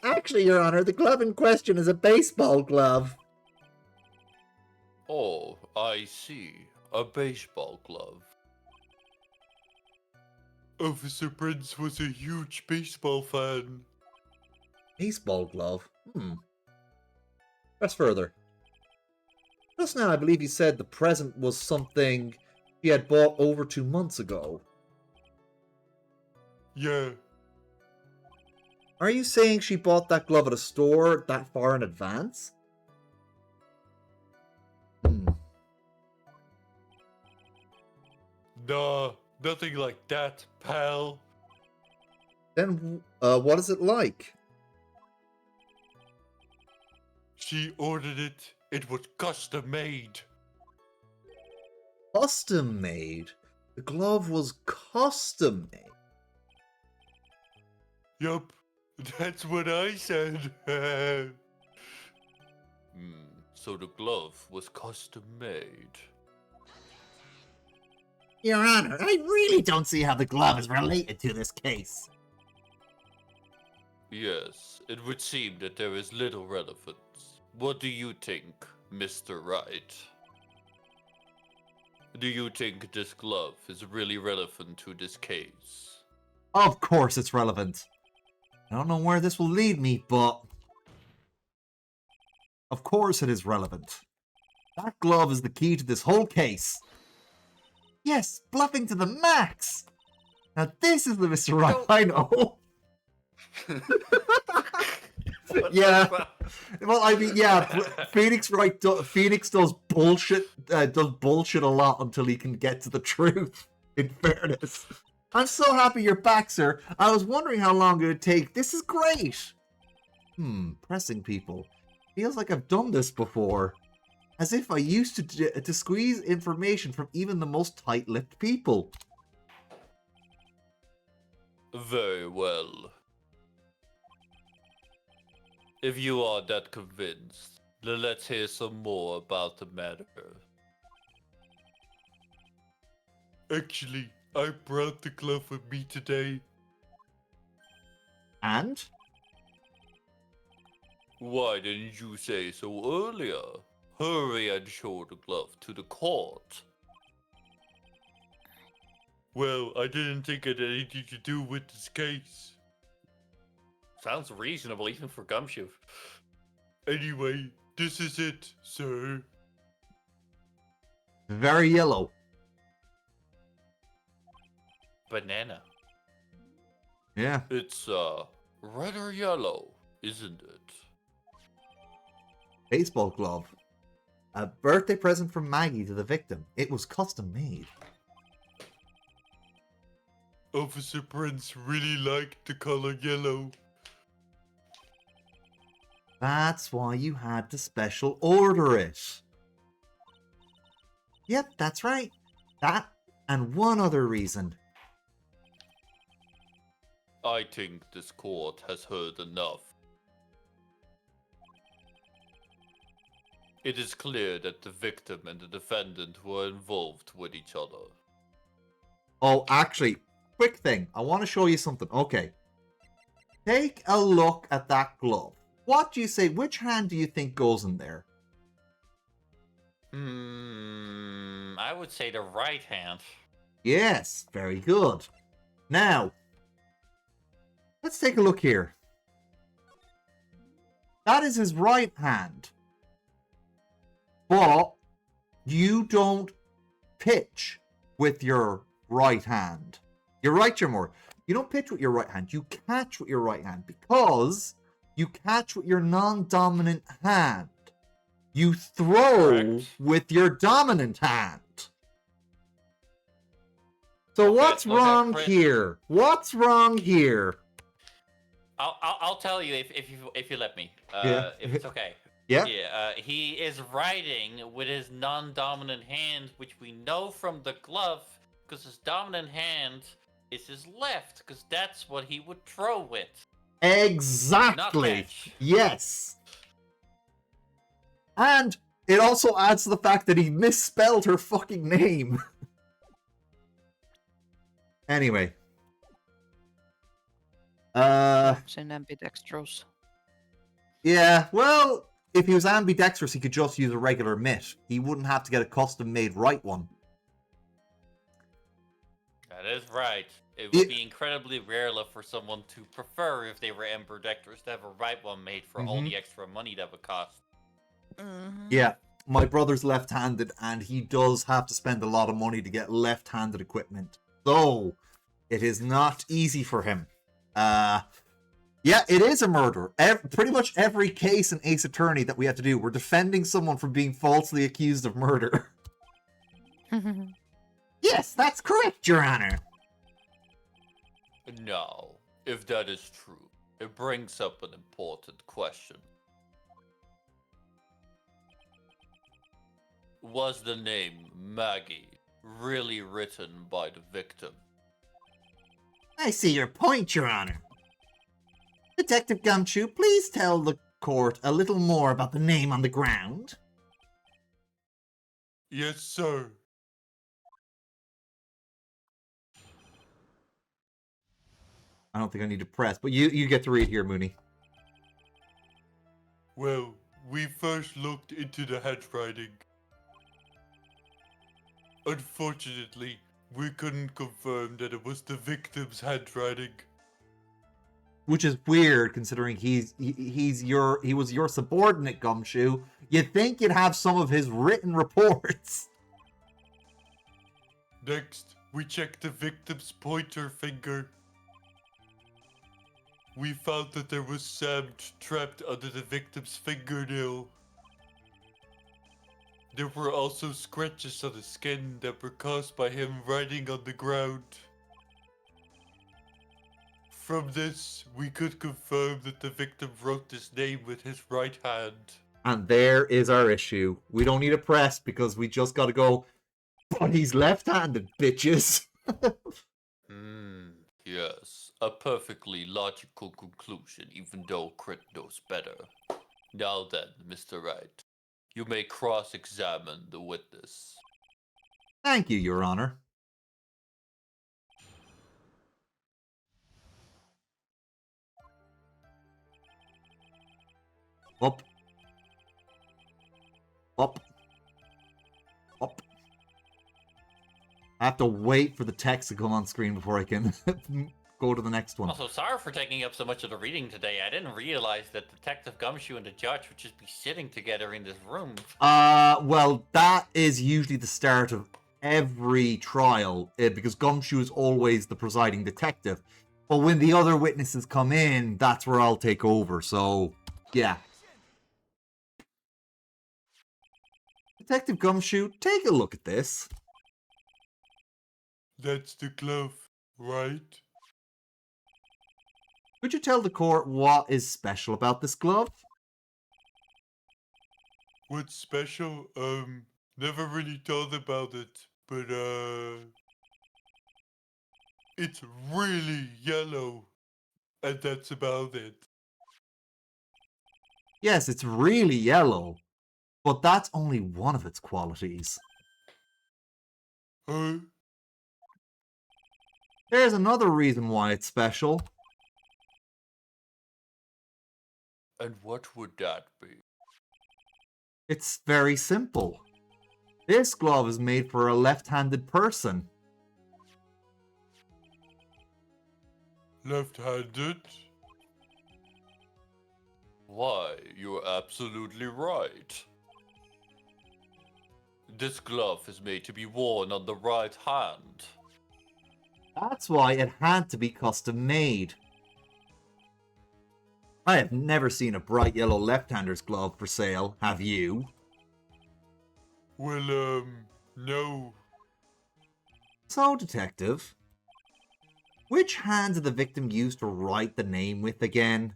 Actually, Your Honor, the glove in question is a baseball glove. Oh, I see. A baseball glove. Officer Prince was a huge baseball fan. Baseball glove? Press further. Just now, I believe you said the present was something she had bought over 2 months ago. Yeah. Are you saying she bought that glove at a store that far in advance? Nah, nothing like that, pal. Then, what is it like? She ordered it. It was custom made. Custom made? The glove was custom made? Yup, that's what I said. So the glove was custom made. Your Honor, I really don't see how the glove is related to this case. Yes, it would seem that there is little relevance. What do you think, Mr. Wright? Do you think this glove is really relevant to this case? Of course it's relevant. I don't know where this will lead me, but... Of course it is relevant. That glove is the key to this whole case. Yes, bluffing to the max! Now this is the Mr. Right I know. Yeah. Well, I mean, yeah, Phoenix does bullshit a lot until he can get to the truth, in fairness. I'm so happy you're back, sir. I was wondering how long it would take. This is great. Pressing people. Feels like I've done this before. As if I used to squeeze information from even the most tight-lipped people. Very well. If you are that convinced, then let's hear some more about the matter. Actually, I brought the glove with me today. And? Why didn't you say so earlier? Hurry and show the glove to the court. Well, I didn't think it had anything to do with this case. Sounds reasonable even for Gumshoe. Anyway, this is it, sir. Very yellow. Banana. Yeah. It's, red or yellow, isn't it? Baseball glove. A birthday present from Maggie to the victim. It was custom made. Officer Prince really liked the color yellow. That's why you had to special order it. Yep, that's right. That and one other reason. I think this court has heard enough. It is clear that the victim and the defendant were involved with each other. Oh, actually, quick thing. I want to show you something. Okay. Take a look at that glove. What do you say? Which hand do you think goes in there? I would say the right hand. Yes, very good. Now, let's take a look here. That is his right hand. But you don't pitch with your right hand. You're right, Jamor. You don't pitch with your right hand. You catch with your right hand because you catch with your non-dominant hand. You throw Correct. with your dominant hand. So Okay, what's was that wrong crit? here? What's wrong here? I'll tell you if you let me. Yeah. If it's okay. Yeah. Yeah. He is writing with his non-dominant hand, which we know from the glove, because his dominant hand is his left, because that's what he would throw with. Exactly. catch. Yes. And it also adds to the fact that he misspelled her fucking name. Anyway. It's an ambidextrous. Yeah, well, if he was ambidextrous, he could just use a regular mitt. He wouldn't have to get a custom-made right one. That is right. It Yeah. would be incredibly rare for someone to prefer, if they were ambidextrous, to have a right one made for all the extra money that would cost. Yeah, my brother's left-handed, and he does have to spend a lot of money to get left-handed equipment. So, it is not easy for him. Yeah, it is a murder. Pretty much every case in Ace Attorney that we have to do, we're defending someone from being falsely accused of murder. Yes, that's correct, Your Honor. No, if that is true, it brings up an important question. Was the name Maggie really written by the victim? I see your point, Your Honor. Detective Gumshoe, please tell the court a little more about the name on the ground. Yes, sir. I don't think I need to press, but you get to read here, Mooney. Well, we first looked into the handwriting. Unfortunately, we couldn't confirm that it was the victim's handwriting. Which is weird, considering he was your subordinate, Gumshoe. You'd think you'd have some of his written reports. Next, we checked the victim's pointer finger. We found that there was sand trapped under the victim's fingernail. There were also scratches on the skin that were caused by him writing on the ground. From this, we could confirm that the victim wrote this name with his right hand. And there is our issue. We don't need a press because we just gotta go, but he's left-handed, bitches. Yes, a perfectly logical conclusion, even though Crit knows better. Now then, Mr. Wright, you may cross-examine the witness. Thank you, Your Honor. Up. Up. Up. I have to wait for the text to come on screen before I can go to the next one. Also, sorry for taking up so much of the reading today. I didn't realize that Detective Gumshoe and the judge would just be sitting together in this room. Well, that is usually the start of every trial, because Gumshoe is always the presiding detective. But when the other witnesses come in, that's where I'll take over, so, yeah. Detective Gumshoe, take a look at this. That's the glove, right? Could you tell the court what is special about this glove? What's special? Never really thought about it, but it's really yellow, and that's about it. Yes, it's really yellow, but that's only one of its qualities. Huh? There's another reason why it's special. And what would that be? It's very simple. This glove is made for a left-handed person. Left-handed? Why, you're absolutely right. This glove is made to be worn on the right hand. That's why it had to be custom made. I have never seen a bright yellow left-hander's glove for sale, have you? Well, no. So, detective, which hand did the victim use to write the name with again?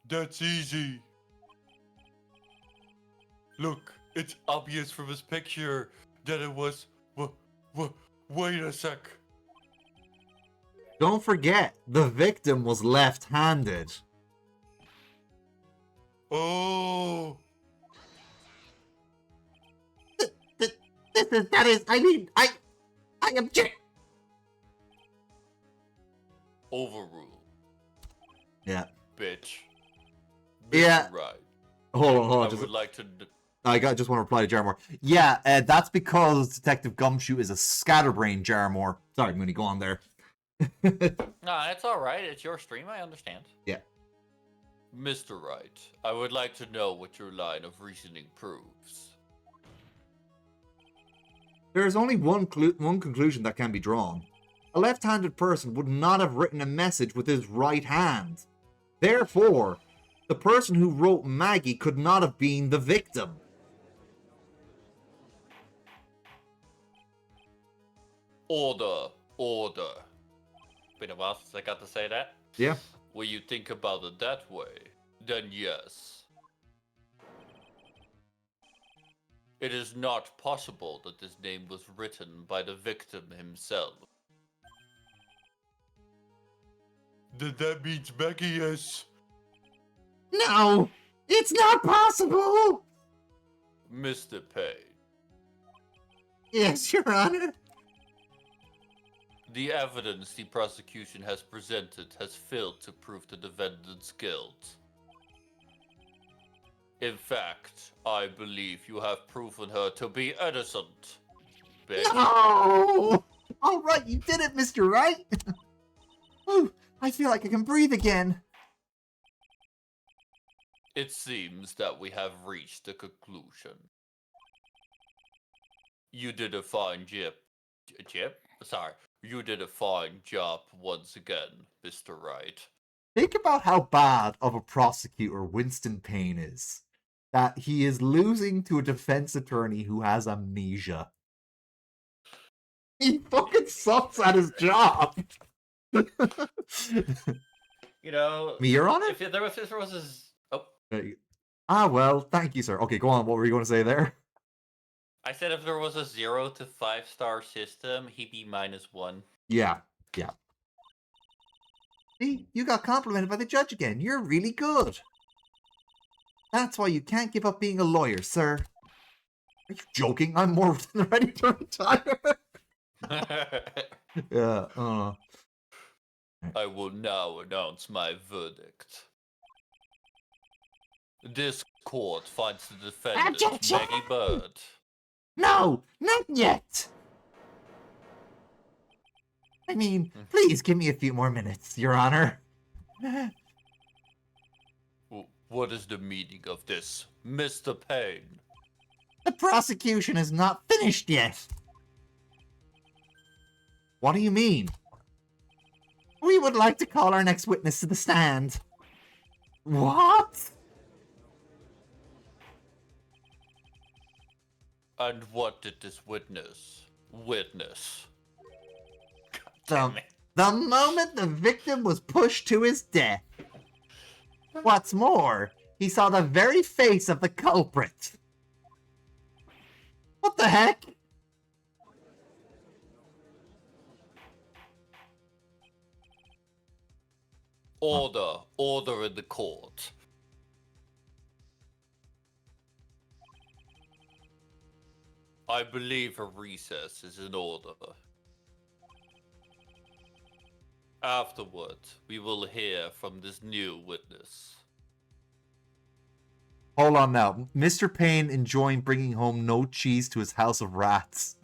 That's easy. Look, it's obvious from his picture that it was... wait a sec. Don't forget, the victim was left-handed. Oh... I object. Overrule, Yeah. bitch. Yeah. Mr. Right. Hold on. I would like to... Just want to reply to Jarmore. Yeah, that's because Detective Gumshoe is a scatterbrain, Jarmore. Sorry, Mooney, go on there. Nah, it's alright. It's your stream, I understand. Yeah. Mr. Wright, I would like to know what your line of reasoning proves. There is only one conclusion that can be drawn. A left-handed person would not have written a message with his right hand. Therefore, the person who wrote Maggie could not have been the victim. Order. Been a while since I got to say that. Yeah. When you think about it that way, then yes. It is not possible that this name was written by the victim himself. Then that means Maggie is... No, it's not possible. Mr. Payne. Yes, Your Honor. The evidence the prosecution has presented has failed to prove the defendant's guilt. In fact, I believe you have proven her to be innocent. Bitch. No. All right, you did it, Mr. Wright. Ooh, I feel like I can breathe again. It seems that we have reached a conclusion. You did a fine You did a fine job once again, Mr. Wright. Think about how bad of a prosecutor Winston Payne is. That he is losing to a defense attorney who has amnesia. He fucking sucks at his job. You know, Me, Your Honor? if there was this... Oh, Well, thank you, sir. Okay, go on. What were you going to say there? I said if there was a 0 to 5-star system, he'd be -1. Yeah. See, you got complimented by the judge again. You're really good. That's why you can't give up being a lawyer, sir. Are you joking? I'm more than ready to retire. Yeah. I will now announce my verdict. This court finds the defendant, Objection! Maggie Bird. No, not yet. I mean, please give me a few more minutes, Your Honor. What is the meaning of this, Mr. Payne? The prosecution is not finished yet. What do you mean? We would like to call our next witness to the stand. What? And what did this witness? The moment the victim was pushed to his death. What's more, he saw the very face of the culprit. What the heck? Order in the court. I believe a recess is in order. Afterward, we will hear from this new witness. Hold on now. Mr. Payne enjoying bringing home no cheese to his house of rats.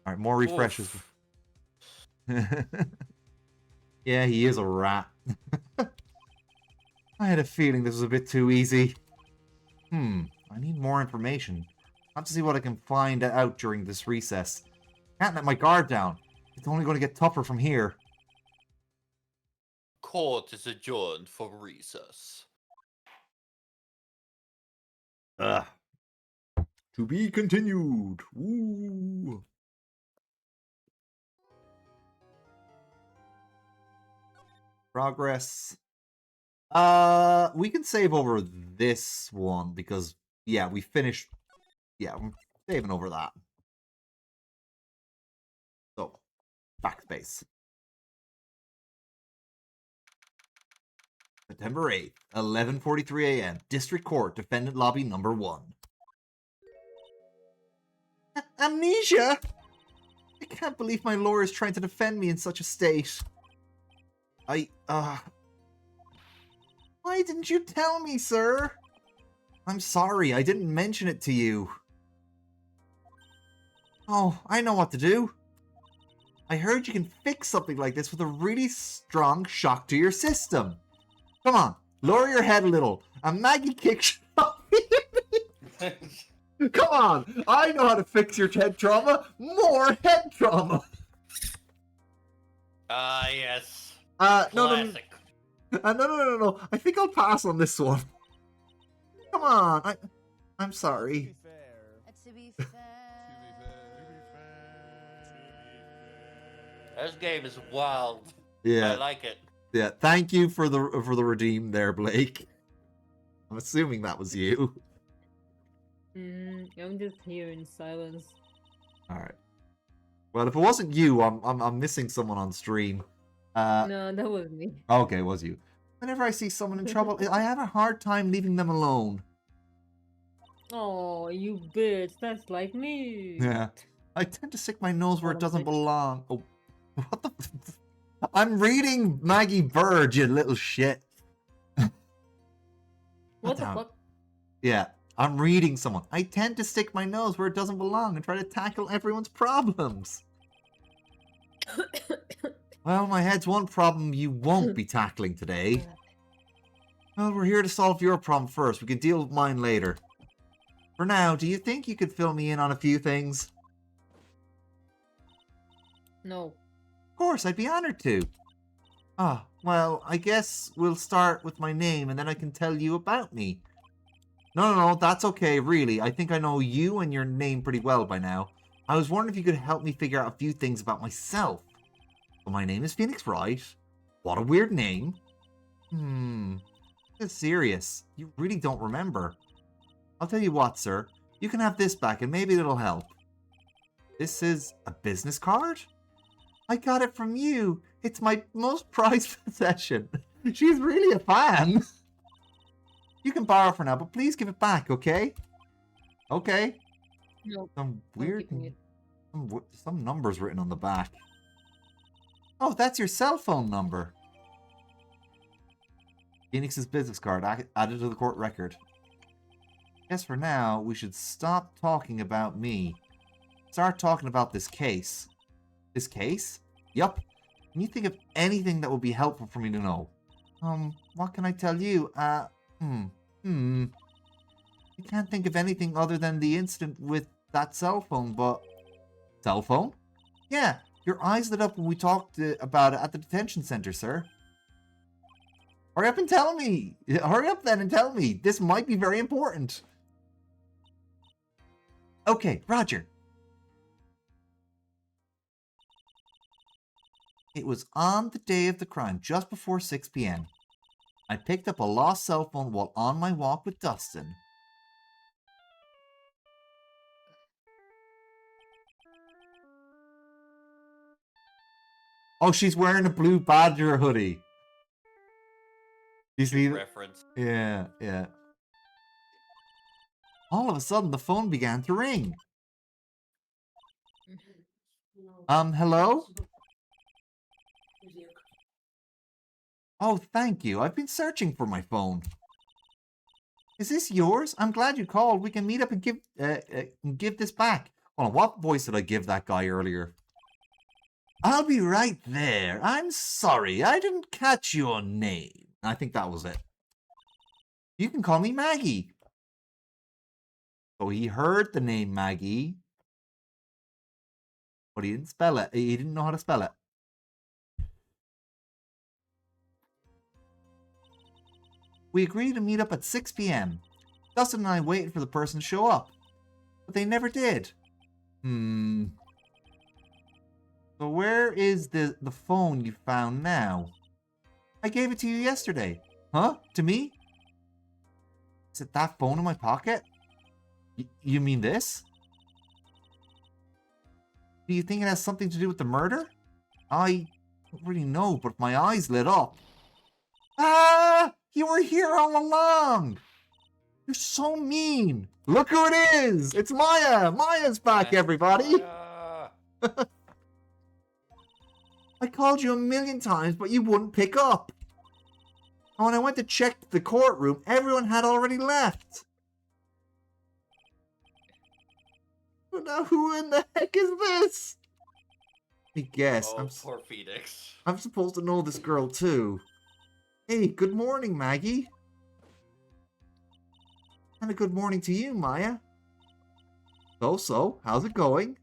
Alright, more refreshes. Oof. Yeah, he is a rat. I had a feeling this was a bit too easy. I need more information. I have to see what I can find out during this recess. Can't let my guard down. It's only going to get tougher from here. Court is adjourned for recess. Ugh. To be continued. Ooh. Progress. We can save over this one because, yeah, we finished. Yeah, I'm saving over that. So, backspace. September 8th, 11:43 a.m. District Court, Defendant Lobby Number 1. Amnesia? I can't believe my lawyer is trying to defend me in such a state. Why didn't you tell me, sir? I'm sorry, I didn't mention it to you. Oh, I know what to do. I heard you can fix something like this with a really strong shock to your system. Come on, lower your head a little. A Maggie kick should not be Come on, I know how to fix your head trauma. More head trauma. Yes. No. Classic. No. I think I'll pass on this one. Come on, I'm sorry. To be fair. This game is wild. Yeah. I like it. Yeah, thank you for the redeem there, Blake. I'm assuming that was you. I'm just here in silence. All right. Well, if it wasn't you, I'm missing someone on stream. No, that was me. Okay, it was you. Whenever I see someone in trouble, I have a hard time leaving them alone. Oh, you bitch. That's like me. Yeah. I tend to stick my nose where it What a doesn't bitch. belong. Oh, what the? I'm reading Maggie Bird, you little shit. What the down. fuck? Yeah, I'm reading someone. I tend to stick my nose where it doesn't belong and try to tackle everyone's problems. Well, my head's one problem you won't be tackling today. Well, we're here to solve your problem first. We can deal with mine later. For now, do you think you could fill me in on a few things? No. Of course, I'd be honored to. Well, I guess we'll start with my name and then I can tell you about me. No, that's okay, really. I think I know you and your name pretty well by now. I was wondering if you could help me figure out a few things about myself. So my name is Phoenix Wright. What a weird name. It's serious. You really don't remember. I'll tell you what, sir. You can have this back and maybe it'll help. This is a business card? I got it from you. It's my most prized possession. She's really a fan. You can borrow for now, but please give it back, okay? Okay. No. Some I'm weird... keeping it. Some numbers written on the back. Oh, that's your cell phone number. Phoenix's business card added to the court record. Guess for now, we should stop talking about me. Start talking about this case. This case? Yup. Can you think of anything that would be helpful for me to know? What can I tell you? I can't think of anything other than the incident with that cell phone, but... Cell phone? Yeah, your eyes lit up when we talked about it at the detention center, sir. Hurry up and tell me! Hurry up then and tell me! This might be very important. Okay, Roger. It was on the day of the crime, just before 6 p.m. I picked up a lost cell phone while on my walk with Dustin. Oh, she's wearing a blue Badger hoodie. You see that? Reference. Yeah. All of a sudden, the phone began to ring. Hello? Oh, thank you. I've been searching for my phone. Is this yours? I'm glad you called. We can meet up and give this back. Hold on, what voice did I give that guy earlier? I'll be right there. I'm sorry, I didn't catch your name. I think that was it. You can call me Maggie. So he heard the name Maggie, but he didn't spell it. He didn't know how to spell it. We agreed to meet up at 6 p.m. Dustin and I waited for the person to show up, but they never did. So where is the phone you found now? I gave it to you yesterday. Huh? To me? Is it that phone in my pocket? You mean this? Do you think it has something to do with the murder? I don't really know, but my eyes lit up. Ah! You were here all along! You're so mean! Look who it is! It's Maya! Maya's back, everybody! I called you a million times, but you wouldn't pick up. And when I went to check the courtroom, everyone had already left. But now who in the heck is this? I guess. Oh, poor Phoenix. I'm supposed to know this girl too. Hey, good morning, Maggie. And a good morning to you, Maya. So, how's it going?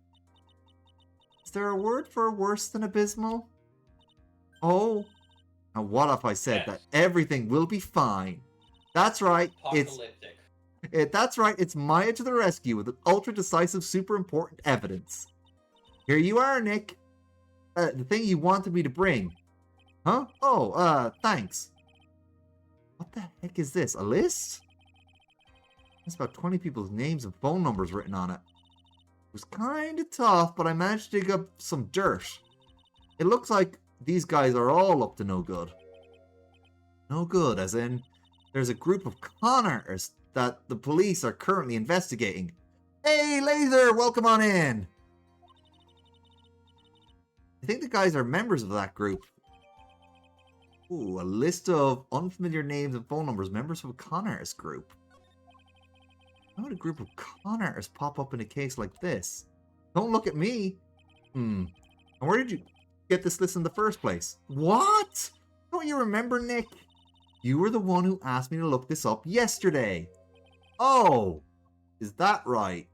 Is there a word for worse than abysmal? Oh, and what if I said that everything will be fine? That's right, that's right, it's Maya to the rescue with an ultra-decisive, super important evidence. Here you are, Nick. The thing you wanted me to bring. Huh? Oh, thanks. What the heck is this? A list? There's about 20 people's names and phone numbers written on it. It was kind of tough, but I managed to dig up some dirt. It looks like these guys are all up to no good. No good, as in, there's a group of con artists that the police are currently investigating. Hey, Laser, welcome on in. I think the guys are members of that group. Ooh, a list of unfamiliar names and phone numbers, members of a con artist group. How would a group of con artists pop up in a case like this? Don't look at me. And where did you get this list in the first place? What? Don't you remember, Nick? You were the one who asked me to look this up yesterday. Oh, is that right?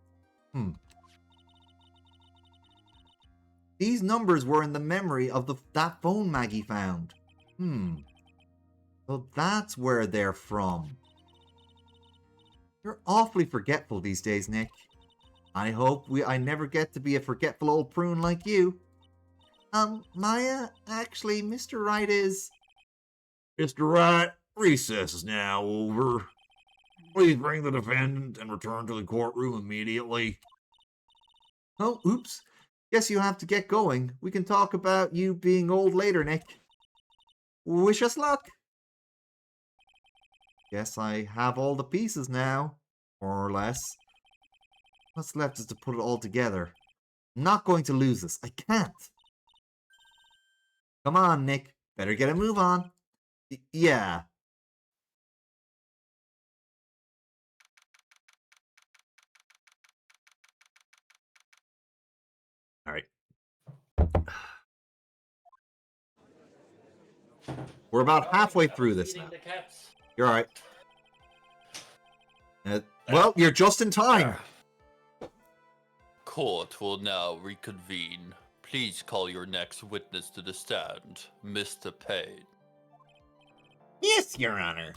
These numbers were in the memory of that phone Maggie found. So that's where they're from. You're awfully forgetful these days, Nick. I hope I never get to be a forgetful old prune like you. Maya, actually, Mr. Wright is... Mr. Wright, recess is now over. Please bring the defendant and return to the courtroom immediately. Oh, oops. Guess you have to get going. We can talk about you being old later, Nick. Wish us luck. Guess I have all the pieces now, more or less. What's left is to put it all together. I'm not going to lose this. I can't. Come on, Nick. Better get a move on. Yeah. All right. We're about halfway through this now. You're all right. Well, you're just in time. Court will now reconvene. Please call your next witness to the stand, Mr. Payne. Yes, Your Honor.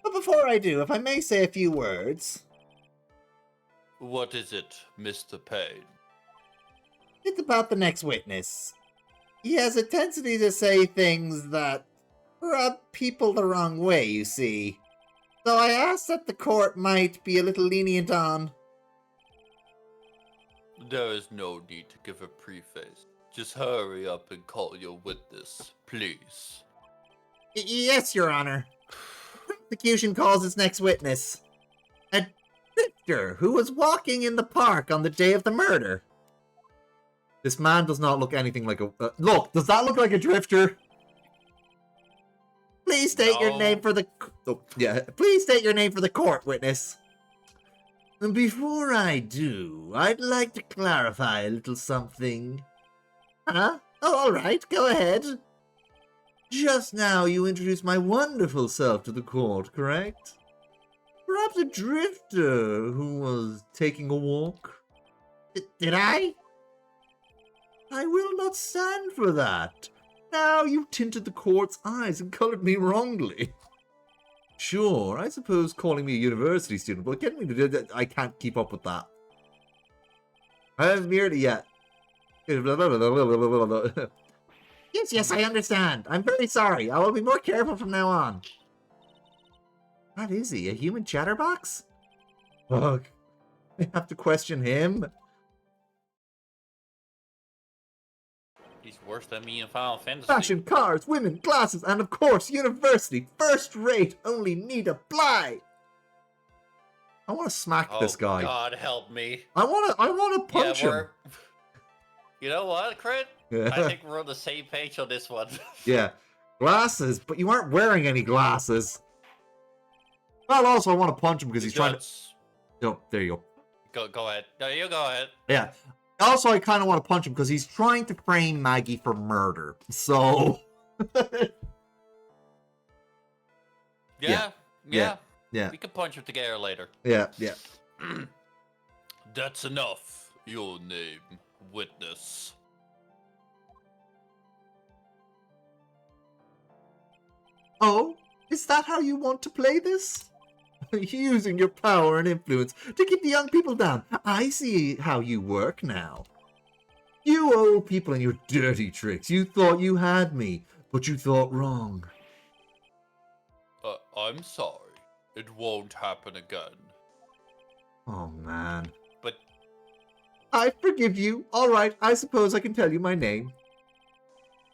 But before I do, if I may say a few words. What is it, Mr. Payne? It's about the next witness. He has a tendency to say things that rub people the wrong way, you see. So I asked that the court might be a little lenient on. There is no need to give a preface. Just hurry up and call your witness, please. Yes, Your Honor. The prosecution calls its next witness. A drifter who was walking in the park on the day of the murder. This man does not look anything like a... look, does that look like a drifter? Please state your name No. for the... Oh, yeah. Please state your name for the court, witness. Before I do, I'd like to clarify a little something. Huh? Oh, all right. Go ahead. Just now you introduced my wonderful self to the court, correct? Perhaps a drifter who was taking a walk? Did I? I will not stand for that. Now you've tinted the court's eyes and colored me wrongly. Sure, I suppose calling me a university student, but getting me to do that, I can't keep up with that. I haven't merely yet. Yes, I understand. I'm very sorry. I will be more careful from now on. What is he, a human chatterbox? Ugh. I have to question him. He's worse than me in Final Fantasy. Fashion, cars, women, glasses, and of course, university. First rate, only need apply. I want to smack this guy. God help me. I want to punch him. You know what, Crit? I think we're on the same page on this one. Yeah. Glasses, but you aren't wearing any glasses. Well, also, I want to punch him because he's trying to... Oh, there you go. Go ahead. No, you go ahead. Yeah. Also, I kind of want to punch him because he's trying to frame Maggie for murder. So... Yeah. Yeah. We can punch him together later. Yeah. That's enough. Your name, witness. Oh, is that how you want to play this? Using your power and influence to keep the young people down. I see how you work now. You old people and your dirty tricks. You thought you had me, but you thought wrong. I'm sorry. It won't happen again. Oh, man. But... I forgive you. All right, I suppose I can tell you my name.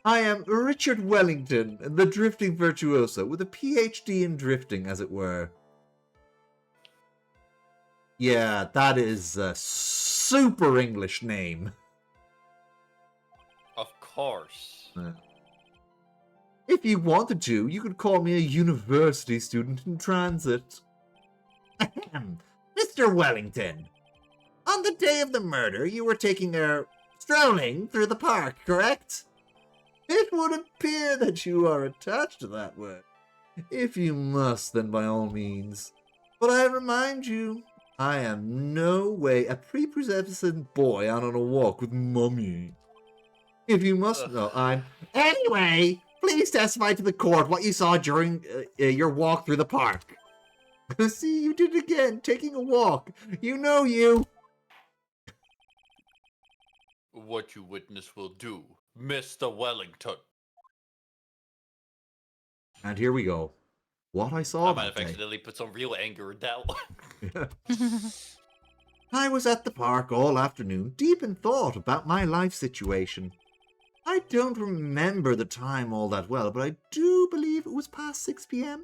I am Richard Wellington, the drifting virtuoso, with a PhD in drifting, as it were. Yeah, that is a super English name. Of course. If you wanted to, you could call me a university student in transit. Mr. Wellington, on the day of the murder, you were strolling through the park, correct? It would appear that you are attached to that word. If you must, then by all means. But I remind you, I am no way a prepossessing boy out on a walk with Mummy. If you must know, I'm... Anyway, please testify to the court what you saw during your walk through the park. See, you did it again, taking a walk. You know you. What you witness will do, Mr. Wellington. And here we go. What I saw I might that have day. accidentally put some real anger in that one. I was at the park all afternoon, deep in thought about my life situation. I don't remember the time all that well, but I do believe it was past 6 p.m.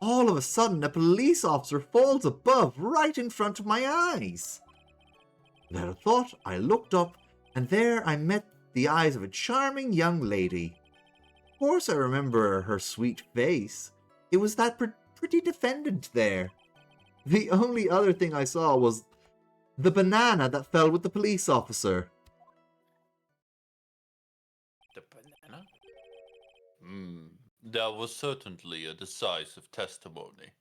All of a sudden, a police officer falls above right in front of my eyes. Without a thought, I looked up, and there I met the eyes of a charming young lady. Of course I remember her sweet face. It was that pretty defendant there. The only other thing I saw was the banana that fell with the police officer. The banana? That was certainly a decisive testimony.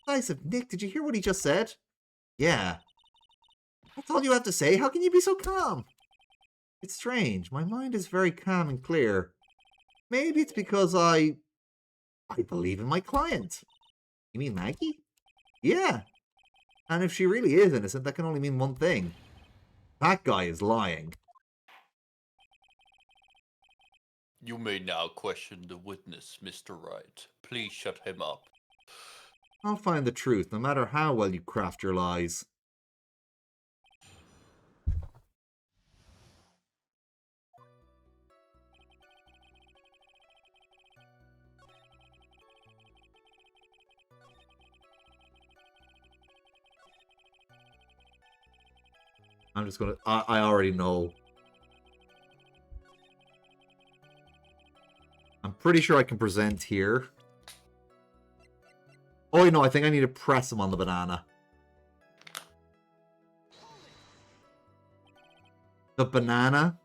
Decisive, Nick, did you hear what he just said? Yeah. That's all you have to say? How can you be so calm? It's strange. My mind is very calm and clear. Maybe it's because I believe in my client. You mean Maggie? Yeah. And if she really is innocent, that can only mean one thing. That guy is lying. You may now question the witness, Mr. Wright. Please shut him up. I'll find the truth, no matter how well you craft your lies. I'm just gonna... I already know. I'm pretty sure I can present here. Oh, no, I think I need to press him on the banana. The banana?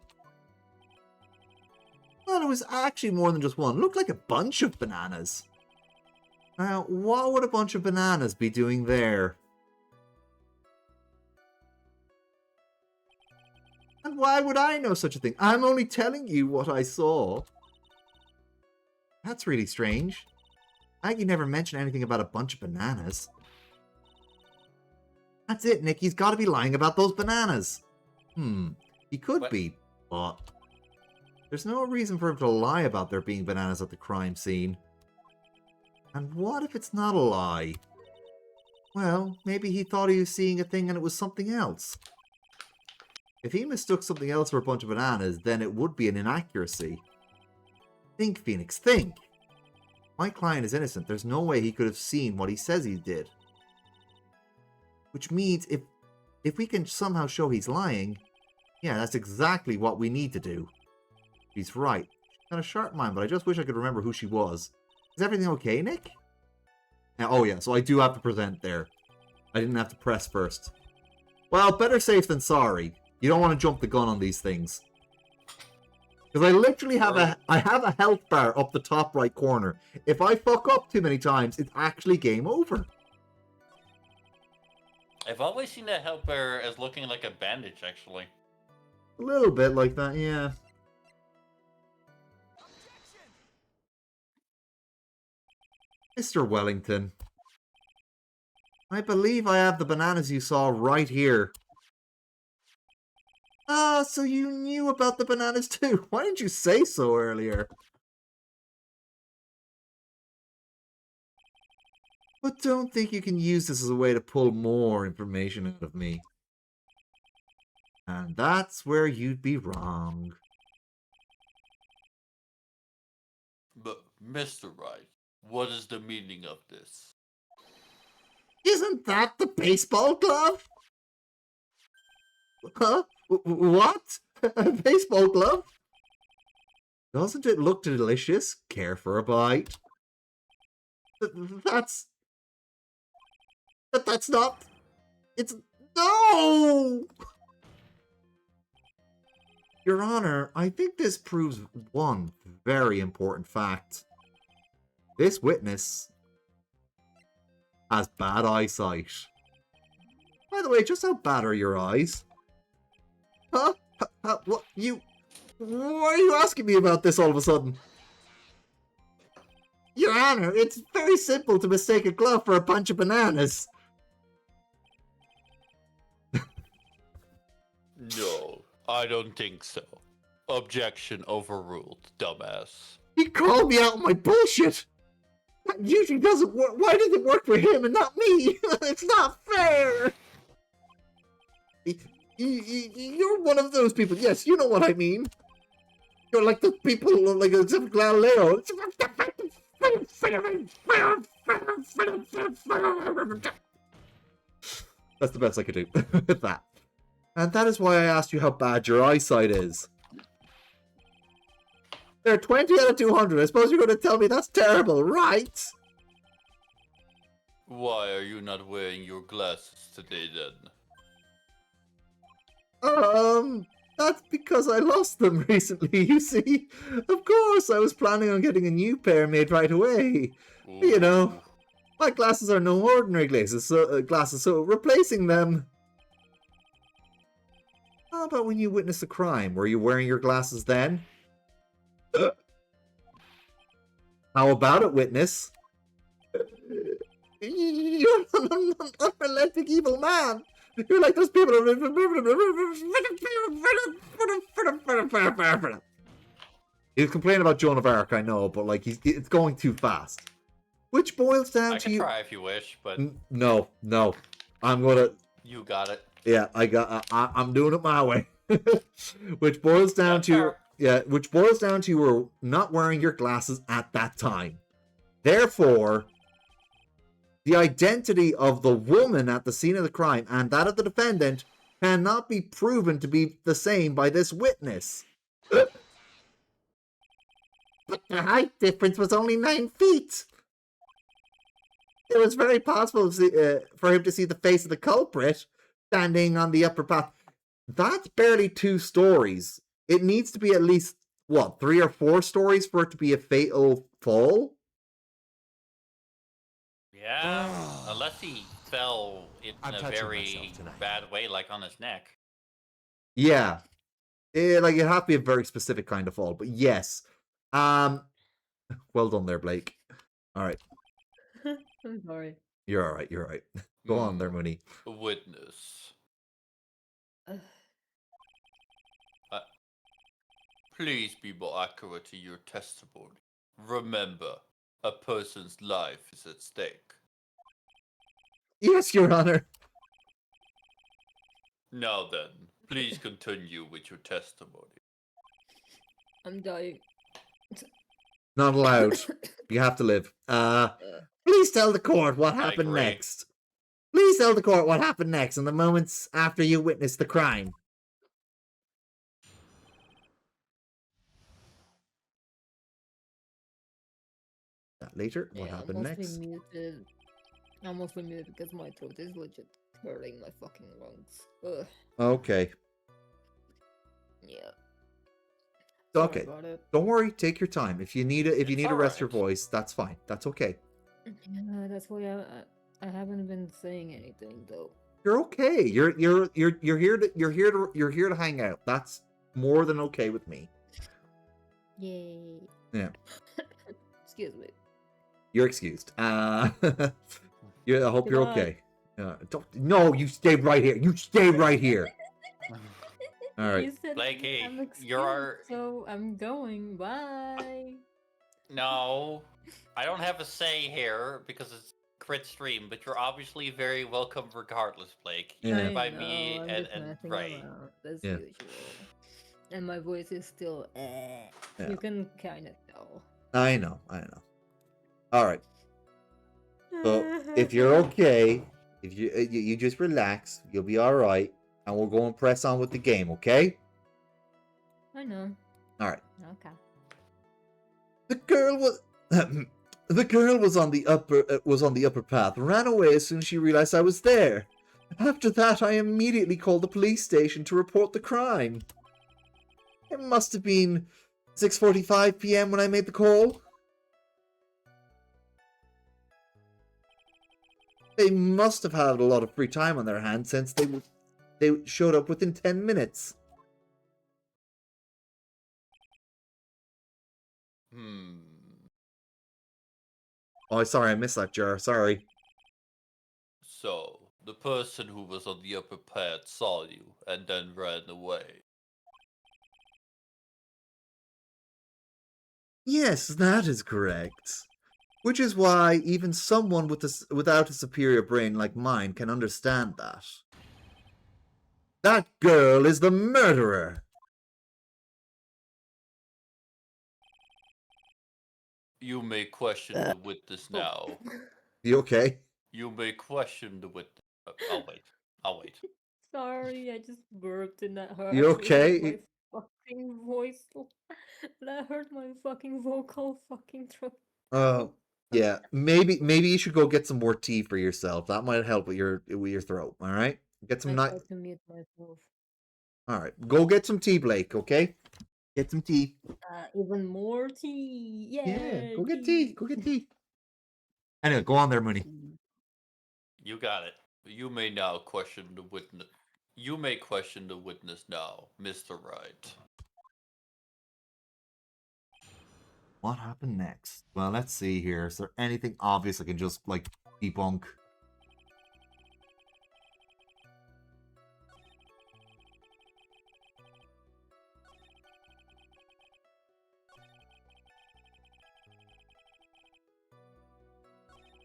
Well, it was actually more than just one. It looked like a bunch of bananas. Now, what would a bunch of bananas be doing there? And why would I know such a thing? I'm only telling you what I saw. That's really strange. Aggie never mentioned anything about a bunch of bananas. That's it, Nick. He's got to be lying about those bananas. He could be, but there's no reason for him to lie about there being bananas at the crime scene. And what if it's not a lie? Well, maybe he thought he was seeing a thing and it was something else. If he mistook something else for a bunch of bananas, then it would be an inaccuracy. Think, Phoenix, think. My client is innocent. There's no way he could have seen what he says he did. Which means if we can somehow show he's lying, yeah, that's exactly what we need to do. He's right. She's got a sharp mind, but I just wish I could remember who she was. Is everything okay, Nick? Oh yeah, so I do have to present there. I didn't have to press first. Well, better safe than sorry. You don't want to jump the gun on these things. Because I literally have a health bar up the top right corner. If I fuck up too many times, it's actually game over. I've always seen that health bar as looking like a bandage, actually. A little bit like that, yeah. Mr. Wellington. I believe I have the bananas you saw right here. Ah, so you knew about the bananas too. Why didn't you say so earlier? But don't think you can use this as a way to pull more information out of me. And that's where you'd be wrong. But, Mr. Wright, what is the meaning of this? Isn't that the baseball glove? Huh? What? A baseball glove? Doesn't it look delicious? Care for a bite? That's not... It's... No! Your Honor, I think this proves one very important fact. This witness has bad eyesight. By the way, just how bad are your eyes? Huh? What? Why are you asking me about this all of a sudden? Your Honor, it's very simple to mistake a glove for a bunch of bananas. No, I don't think so. Objection overruled, dumbass. He called me out on my bullshit. That usually doesn't work. Why does it work for him and not me? It's not fair. You're one of those people. Yes, you know what I mean. You're like the people like Galileo. That's the best I could do with that. And that is why I asked you how bad your eyesight is. They're 20 out of 200. I suppose you're going to tell me that's terrible, right? Why are you not wearing your glasses today, then? That's because I lost them recently, you see. Of course, I was planning on getting a new pair made right away. Ooh. You know, my glasses are no ordinary glasses, so replacing them... How about when you witnessed a crime? Were you wearing your glasses then? How about it, witness? You're an unrelenting evil man. You're like those people. He's complaining about Joan of Arc, I know, but like it's going too fast. Which boils down I to can try if you wish, but no. I'm gonna. You got it. Yeah, I'm doing it my way. Which boils down to which boils down to you were not wearing your glasses at that time. Therefore, the identity of the woman at the scene of the crime and that of the defendant cannot be proven to be the same by this witness. But the height difference was only 9 feet. It was very possible for him to see the face of the culprit standing on the upper path. That's barely 2 stories. It needs to be at least, what, 3 or 4 stories for it to be a fatal fall? Yeah, unless he fell in I'm a touching very myself tonight. bad way, like on his neck. Yeah. Like, it'd have to be a very specific kind of fall, but yes. Well done there, Blake. Alright. I'm sorry. You're alright, you're alright. Go on there, Mooney. Witness. Ugh. Please be more accurate to your testimony. Remember, a person's life is at stake. Yes, Your Honor. Now then, please continue with your testimony. I'm dying. Not allowed. You have to live. Please tell the court what I happened agree. next. Please tell the court what happened next in the moments after you witnessed the crime. That later, what Yeah, happened I'm mostly next? muted. I'm mostly muted because my throat is legit hurting my fucking lungs. Ugh. Okay. Yeah. Okay. Sorry about it. Don't worry, take your time. If you need to rest your alright. voice, that's fine. That's okay. Yeah, that's why I haven't been saying anything though. You're okay. You're here to hang out. That's more than okay with me. Yay. Yeah. Excuse me. You're excused. Yeah, I hope you're Goodbye. okay. No, you stay right here. You stay right here. All right. You said Blakey, I'm you're- excused, so I'm going. Bye. No, I don't have a say here because it's crit stream, but you're obviously very welcome regardless, Blake. Yeah. Even I by know, me I'm and, just messing right. around, as Yeah. usual. And my voice is still Yeah. You can kind of tell. I know. All right. So if you're okay, if you just relax, you'll be all right, and we'll go and press on with the game. Okay? I know. All right. Okay. The girl was on the upper path. Ran away as soon as she realized I was there. After that, I immediately called the police station to report the crime. It must have been 6:45 p.m. when I made the call. They must have had a lot of free time on their hands since they showed up within 10 minutes. Oh, sorry, I missed that, Jar. Sorry. So, the person who was on the upper pad saw you and then ran away. Yes, that is correct. Which is why even someone without a superior brain like mine can understand that. That girl is the murderer. You may question the witness now. You okay? You may question the witness. I'll wait. Sorry, I just burped and that hurt. You actually hurt okay? My fucking voice. That hurt my fucking vocal fucking throat. Oh, yeah. Maybe you should go get some more tea for yourself. That might help with your throat. All right. Get some I nice. tried to mute myself. All right. Go get some tea, Blake. Okay. Get some tea. Even more tea. Yeah. Go get tea. Go get tea. Anyway, go on there, Mooney. You got it. You may now question the witness. You may question the witness now, Mr. Wright. What happened next? Well, let's see here. Is there anything obvious I can just, like, debunk?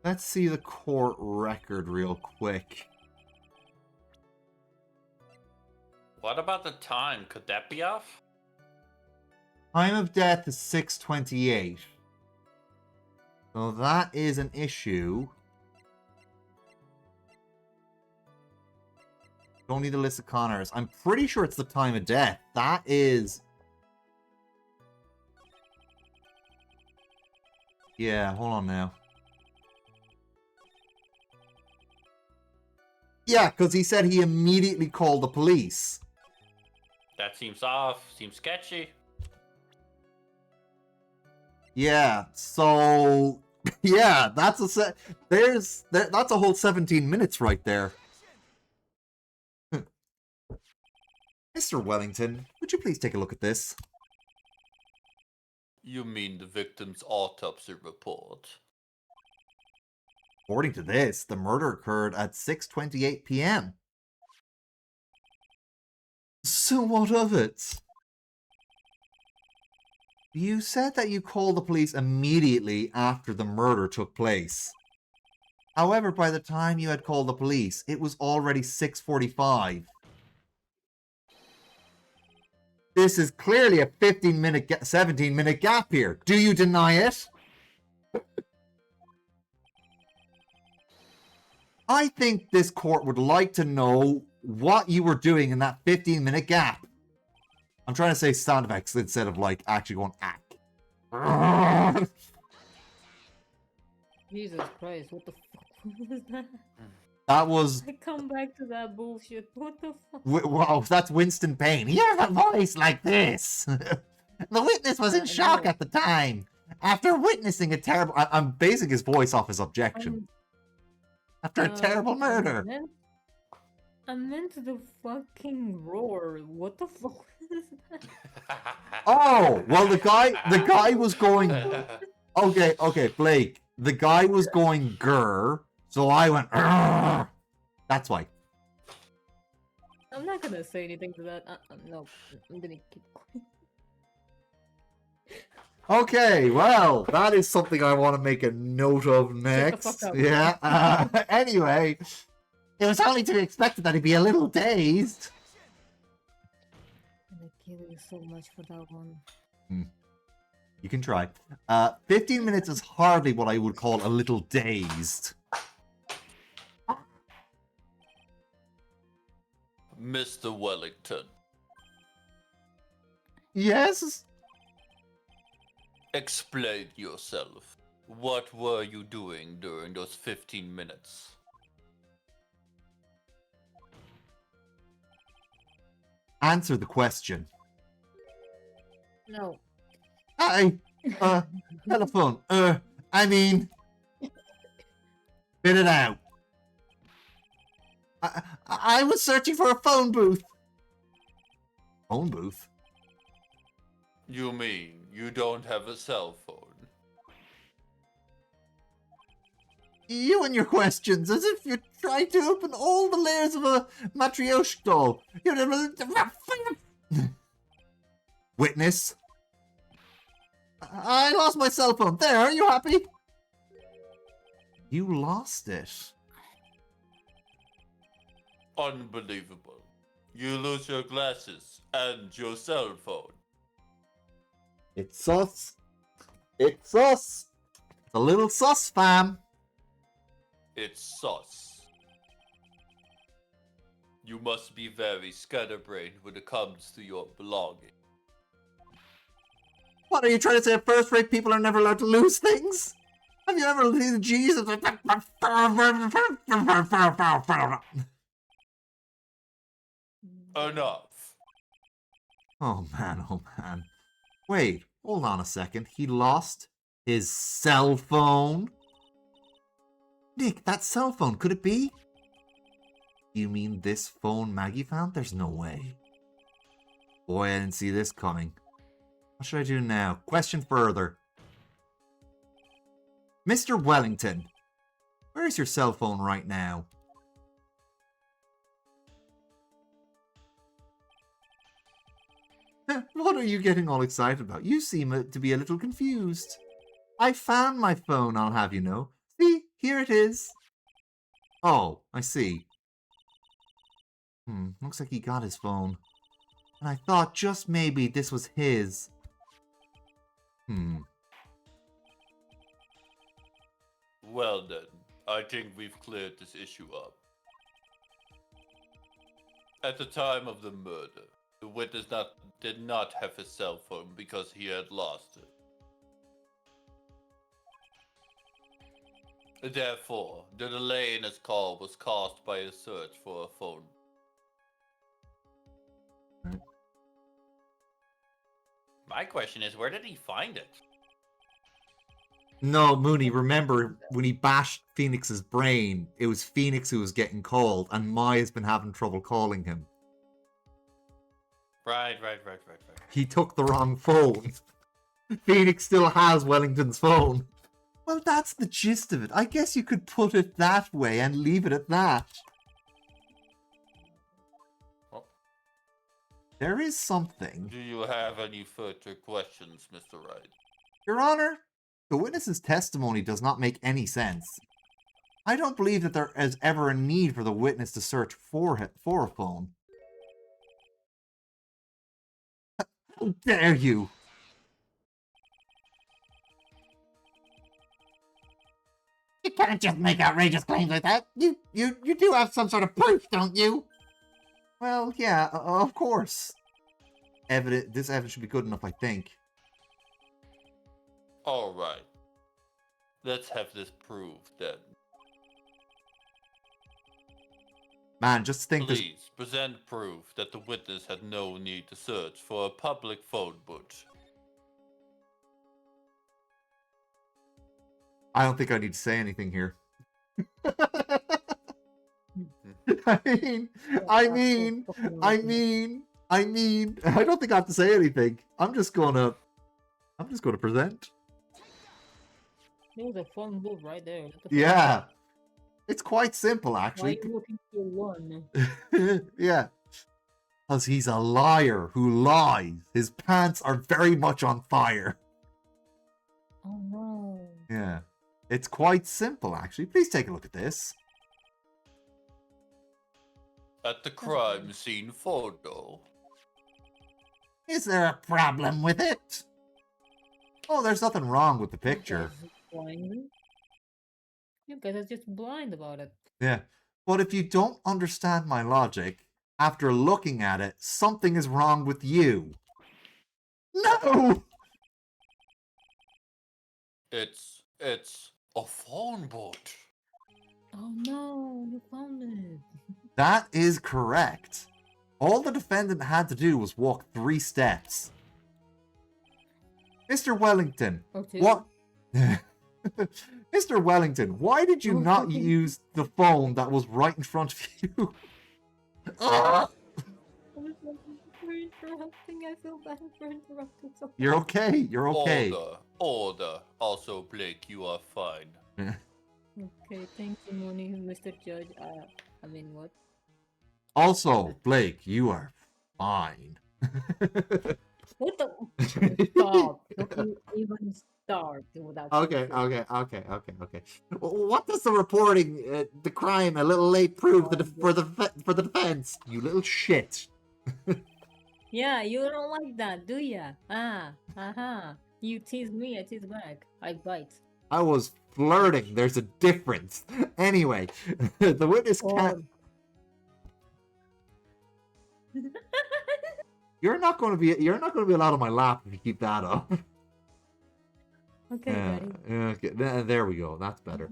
Let's see the court record real quick. What about the time? Could that be off? Time of death is 6:28. So that is an issue. Don't need a list of Connors. I'm pretty sure it's the time of death. That is... Yeah, hold on now. Yeah, because he said he immediately called the police. That seems off. Seems sketchy. Yeah, so yeah, that's that's a whole 17 minutes right there. Mr. Wellington, would you please take a look at this? You mean the victim's autopsy report? According to this, the murder occurred at 6:28 p.m. So what of it? You said that you called the police immediately after the murder took place. However, by the time you had called the police, it was already 6:45. This is clearly a 17-minute gap here. Do you deny it? I think this court would like to know what you were doing in that 15-minute gap. I'm trying to say sound effects instead of like actually going act. Jesus Christ, what the fuck was that? That was I come back to that bullshit. What the fuck? wow. That's Winston Payne. He has a voice like this. The witness was in I shock know. at the time after witnessing a terrible. I'm basing his voice off his objection. After a terrible murder. I meant the fucking roar. What the fuck was that? Oh well, the guy was going. Okay, Blake. The guy was going grr, so I went. Argh. That's why. I'm not gonna say anything to that. No, I'm gonna keep quiet. Okay, well, that is something I want to make a note of next. fuck up. Yeah. Anyway, it was only to be expected that he'd be a little dazed. And I kill you so much for that one. You can try. 15 minutes is hardly what I would call a little dazed. Mr. Wellington, Yes? explain yourself. What were you doing during those 15 minutes? Answer the question. No. Hi. Telephone. I mean... Spit it out. I was searching for a phone booth. Phone booth? You mean you don't have a cell phone? You and your questions, as if you're trying to open all the layers of a matryoshka doll. Witness. I lost my cell phone. There, are you happy? You lost it. Unbelievable. You lose your glasses and your cell phone. It's sus. It's sus. It's a little sus, fam. It's sus. You must be very scatterbrained when it comes to your belongings. What are you trying to say? First-rate people are never allowed to lose things? Have you ever seen the Jesus? Enough. Oh man. Wait, hold on a second. He lost his cell phone? Nick, that cell phone, could it be? You mean this phone Maggie found? There's no way. Boy, I didn't see this coming. What should I do now? Question further. Mr. Wellington, where is your cell phone right now? What are you getting all excited about? You seem to be a little confused. I found my phone, I'll have you know. See, here it is. Oh, I see. Looks like he got his phone. And I thought just maybe this was his. Well then, I think we've cleared this issue up. At the time of the murder, the witness did not have his cell phone because he had lost it. Therefore, the delay in his call was caused by a search for a phone. My question is, where did he find it? No, Mooney, remember when he bashed Phoenix's brain, it was Phoenix who was getting called, and Maya's been having trouble calling him. Right. He took the wrong phone. Phoenix still has Wellington's phone. Well, that's the gist of it. I guess you could put it that way and leave it at that. Well, There is something. do you have any further questions, Mr. Wright? Your Honor, the witness's testimony does not make any sense. I don't believe that there is ever a need for the witness to search for a phone. How dare you! You can't just make outrageous claims like that. You do have some sort of proof, don't you? Well, yeah, of course. This evidence should be good enough, I think. Alright. Let's have this proved then. Man, just think this. Please present proof that the witness had no need to search for a public phone book. I don't think I need to say anything here. I mean, I don't think I have to say anything. I'm just gonna present. There's a phone booth right there. What the fuck? Yeah. It's quite simple, Why are actually. you looking for one? Yeah. Because he's a liar who lies. His pants are very much on fire. Oh no. Yeah. It's quite simple, actually. Please take a look at this. At the crime scene photo. Is there a problem with it? Oh, there's nothing wrong with the picture. Blind. You guys are just blind about it. Yeah. But if you don't understand my logic, after looking at it, something is wrong with you. No! It's a phone book. Oh no, you found it. That is correct. All the defendant had to do was walk 3 steps. Mr. Wellington, Okay. what? Mr. Wellington, why did you not use the phone that was right in front of you? I was looking for interrupting. I feel bad for interrupting so You're okay. You're okay. Order. Also, Blake, you are fine. Okay, thank you, Mooney, Mr. Judge. I mean, what? Also, Blake, you are fine. What the? Stop. Don't you even start without. Okay. What does the reporting, the crime, a little late prove for the defense? You little shit. Yeah, you don't like that, do ya? You tease me, I tease back. I bite. I was flirting. There's a difference. Anyway, the witness can't. You're not going to be allowed on my lap if you keep that up. Okay, buddy. Okay, there we go. That's better.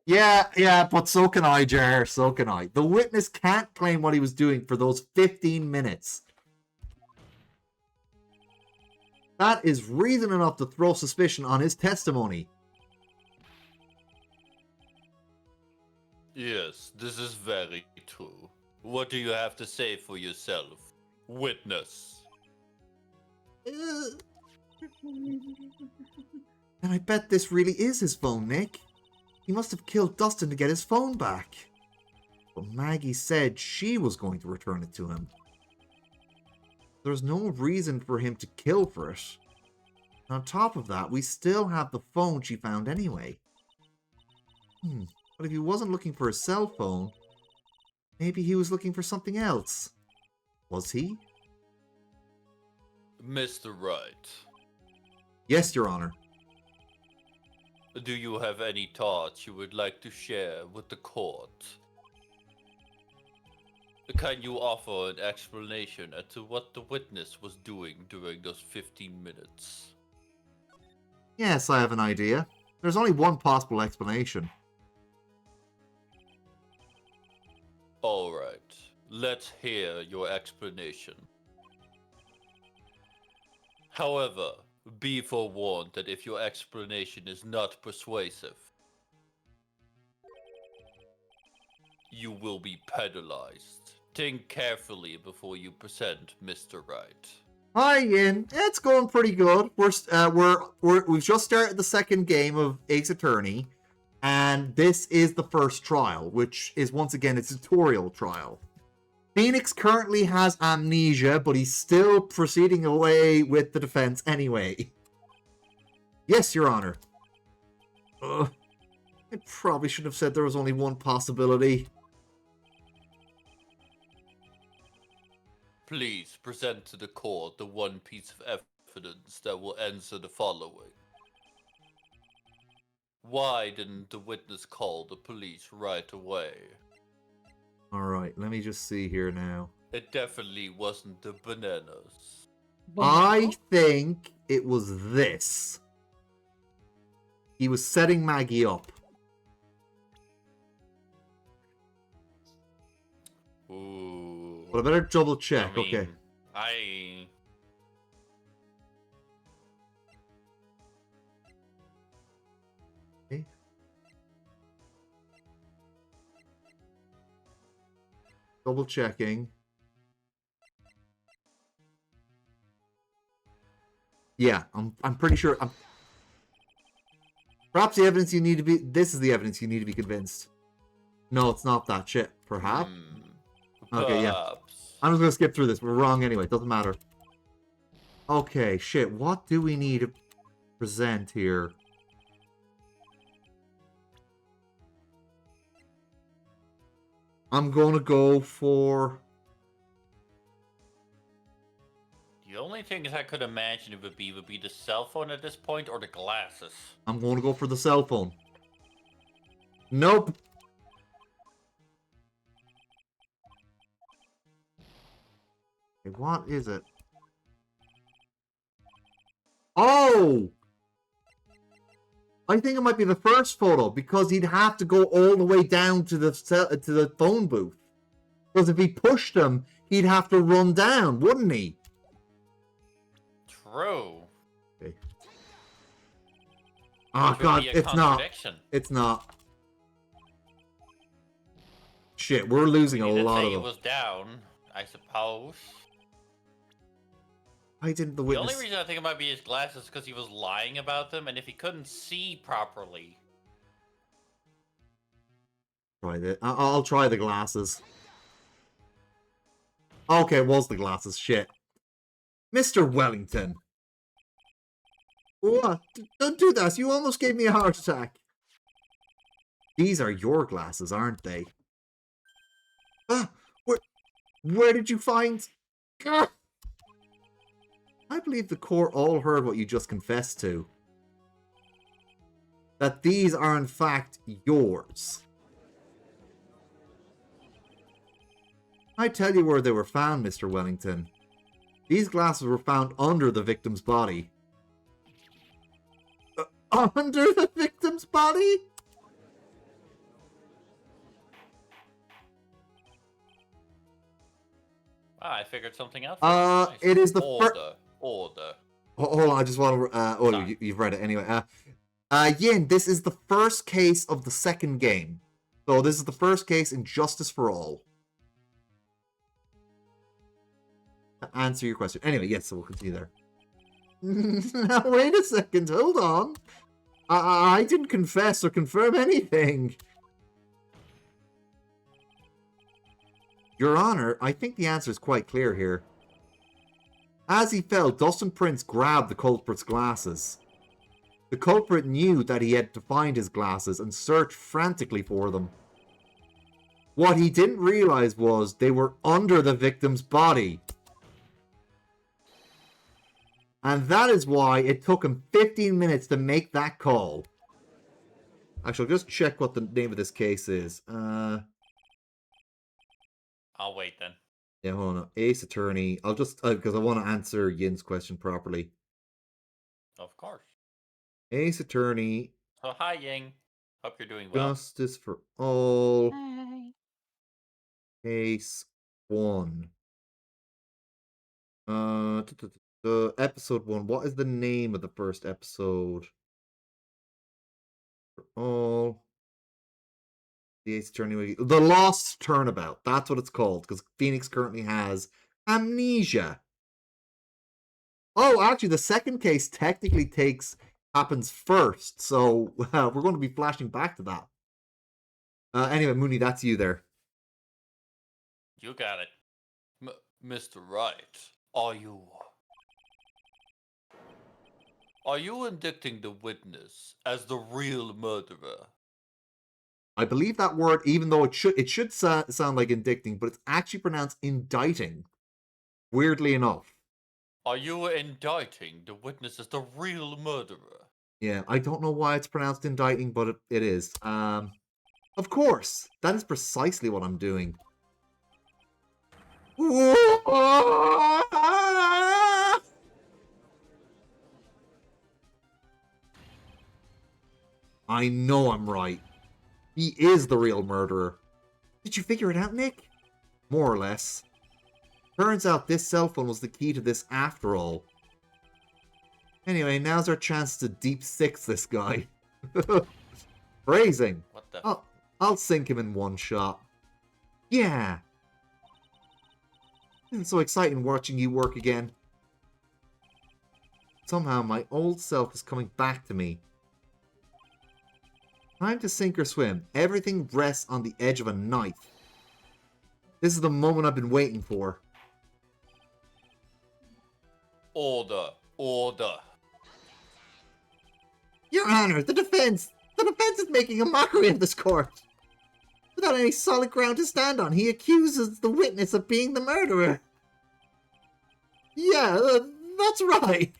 Yeah, but so can I, Jar. So can I. The witness can't claim what he was doing for those 15 minutes. That is reason enough to throw suspicion on his testimony. Yes, this is very true. What do you have to say for yourself, witness? And I bet this really is his phone, Nick. He must have killed Dustin to get his phone back. But Maggie said she was going to return it to him. There's no reason for him to kill for it. On top of that, we still have the phone she found anyway. But if he wasn't looking for a cell phone, maybe he was looking for something else. Was he? Mr. Wright, Yes, Your Honor. do you have any thoughts you would like to share with the court? Can you offer an explanation as to what the witness was doing during those 15 minutes? Yes, I have an idea. There's only one possible explanation. Alright, let's hear your explanation. However, be forewarned that if your explanation is not persuasive, you will be penalized. Think carefully before you present, Mr. Wright. Hi, Yin. It's going pretty good. We've just started the second game of Ace Attorney, and this is the first trial, which is once again a tutorial trial. Phoenix currently has amnesia, but he's still proceeding away with the defense anyway. Yes, Your Honor. I probably should have said there was only one possibility. Please present to the court the one piece of evidence that will answer the following. Why didn't the witness call the police right away? Alright, let me just see here now. It definitely wasn't the bananas. I think it was this. He was setting Maggie up. Ooh. But I better double check. I mean, Okay. Okay. Double checking. Yeah, I'm pretty sure. Perhaps the evidence you need to be. This is the evidence you need to be convinced. No, it's not that shit. Perhaps. Okay, yeah. Perhaps. I'm just gonna skip through this. We're wrong anyway. Doesn't matter. Okay, shit. What do we need to present here? I'm gonna go for... The only things I could imagine it would be the cell phone at this point or the glasses. I'm gonna go for the cell phone. Nope. Okay, what is it? Oh! I think it might be the first photo because he'd have to go all the way down to the phone booth. Because if he pushed him, he'd have to run down, wouldn't he? True. Okay. Oh Which would god, be a it's not. contradiction. It's not. Shit, we're losing a He did lot say of he them. was down, I suppose. Why didn't the The witness... only reason I think it might be his glasses is because he was lying about them, and if he couldn't see properly. Try the... I'll try the glasses. Okay, it was the glasses. Shit. Mr. Wellington. What? Don't do that. You almost gave me a heart attack. These are your glasses, aren't they? Ah, where did you find... Ah! I believe the court all heard what you just confessed to. That these are in fact yours. I tell you where they were found, Mr. Wellington. These glasses were found under the victim's body. Under the victim's body? Ah, I figured something out. It is the Order. Hold on, I just want to... oh, Sorry. you've read it anyway. Yin, this is the first case of the second game. So this is the first case in Justice for All. To answer your question. Anyway, yes, so we'll continue there. Now, wait a second, hold on. I didn't confess or confirm anything. Your Honor, I think the answer is quite clear here. As he fell, Dustin Prince grabbed the culprit's glasses. The culprit knew that he had to find his glasses and searched frantically for them. What he didn't realize was they were under the victim's body. And that is why it took him 15 minutes to make that call. Actually, I'll just check what the name of this case is. I'll wait then. Yeah, hold on. Ace Attorney. I'll just... because I want to answer Yin's question properly. Of course. Ace Attorney, Oh, hi, Ying. Hope you're doing well. Justice for All, Hi. Case 1. Episode 1. What is the name of the first episode? For all. The Ace Attorney. The Lost Turnabout. That's what it's called, because Phoenix currently has amnesia. Oh, actually, the second case technically happens first, so we're going to be flashing back to that. Anyway, Mooney, that's you there. You got it. Mr. Wright, are you indicting the witness as the real murderer? I believe that word, even though it should sound like indicting, but it's actually pronounced indicting. Weirdly enough. Are you indicting the witness as the real murderer? Yeah, I don't know why it's pronounced indicting, but it is. Of course, that is precisely what I'm doing. I know I'm right. He is the real murderer. Did you figure it out, Nick? More or less. Turns out this cell phone was the key to this after all. Anyway, now's our chance to deep six this guy. Phrasing. What the? I'll sink him in one shot. Yeah. It's so exciting watching you work again. Somehow my old self is coming back to me. Time to sink or swim. Everything rests on the edge of a knife. This is the moment I've been waiting for. Order. Order. Your Honor, the defense is making a mockery of this court. Without any solid ground to stand on, he accuses the witness of being the murderer. Yeah, that's right.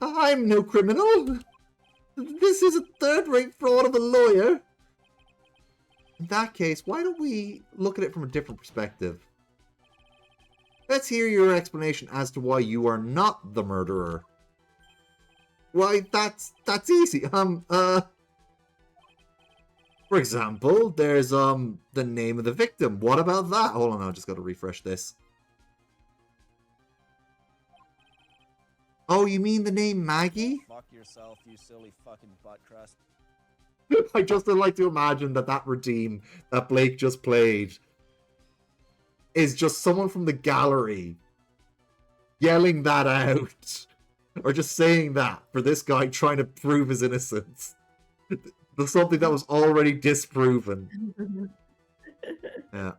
I'm no criminal. This is a third-rate fraud of a lawyer. In that case, why don't we look at it from a different perspective? Let's hear your explanation as to why you are not the murderer. Why, that's easy. For example, there's the name of the victim. What about that? Hold on, I just got to refresh this. Oh, you mean the name Maggie? Fuck yourself, you silly fucking butt crust. I just like to imagine that routine that Blake just played is just someone from the gallery yelling that out. Or just saying that for this guy trying to prove his innocence. There's something that was already disproven. Yeah.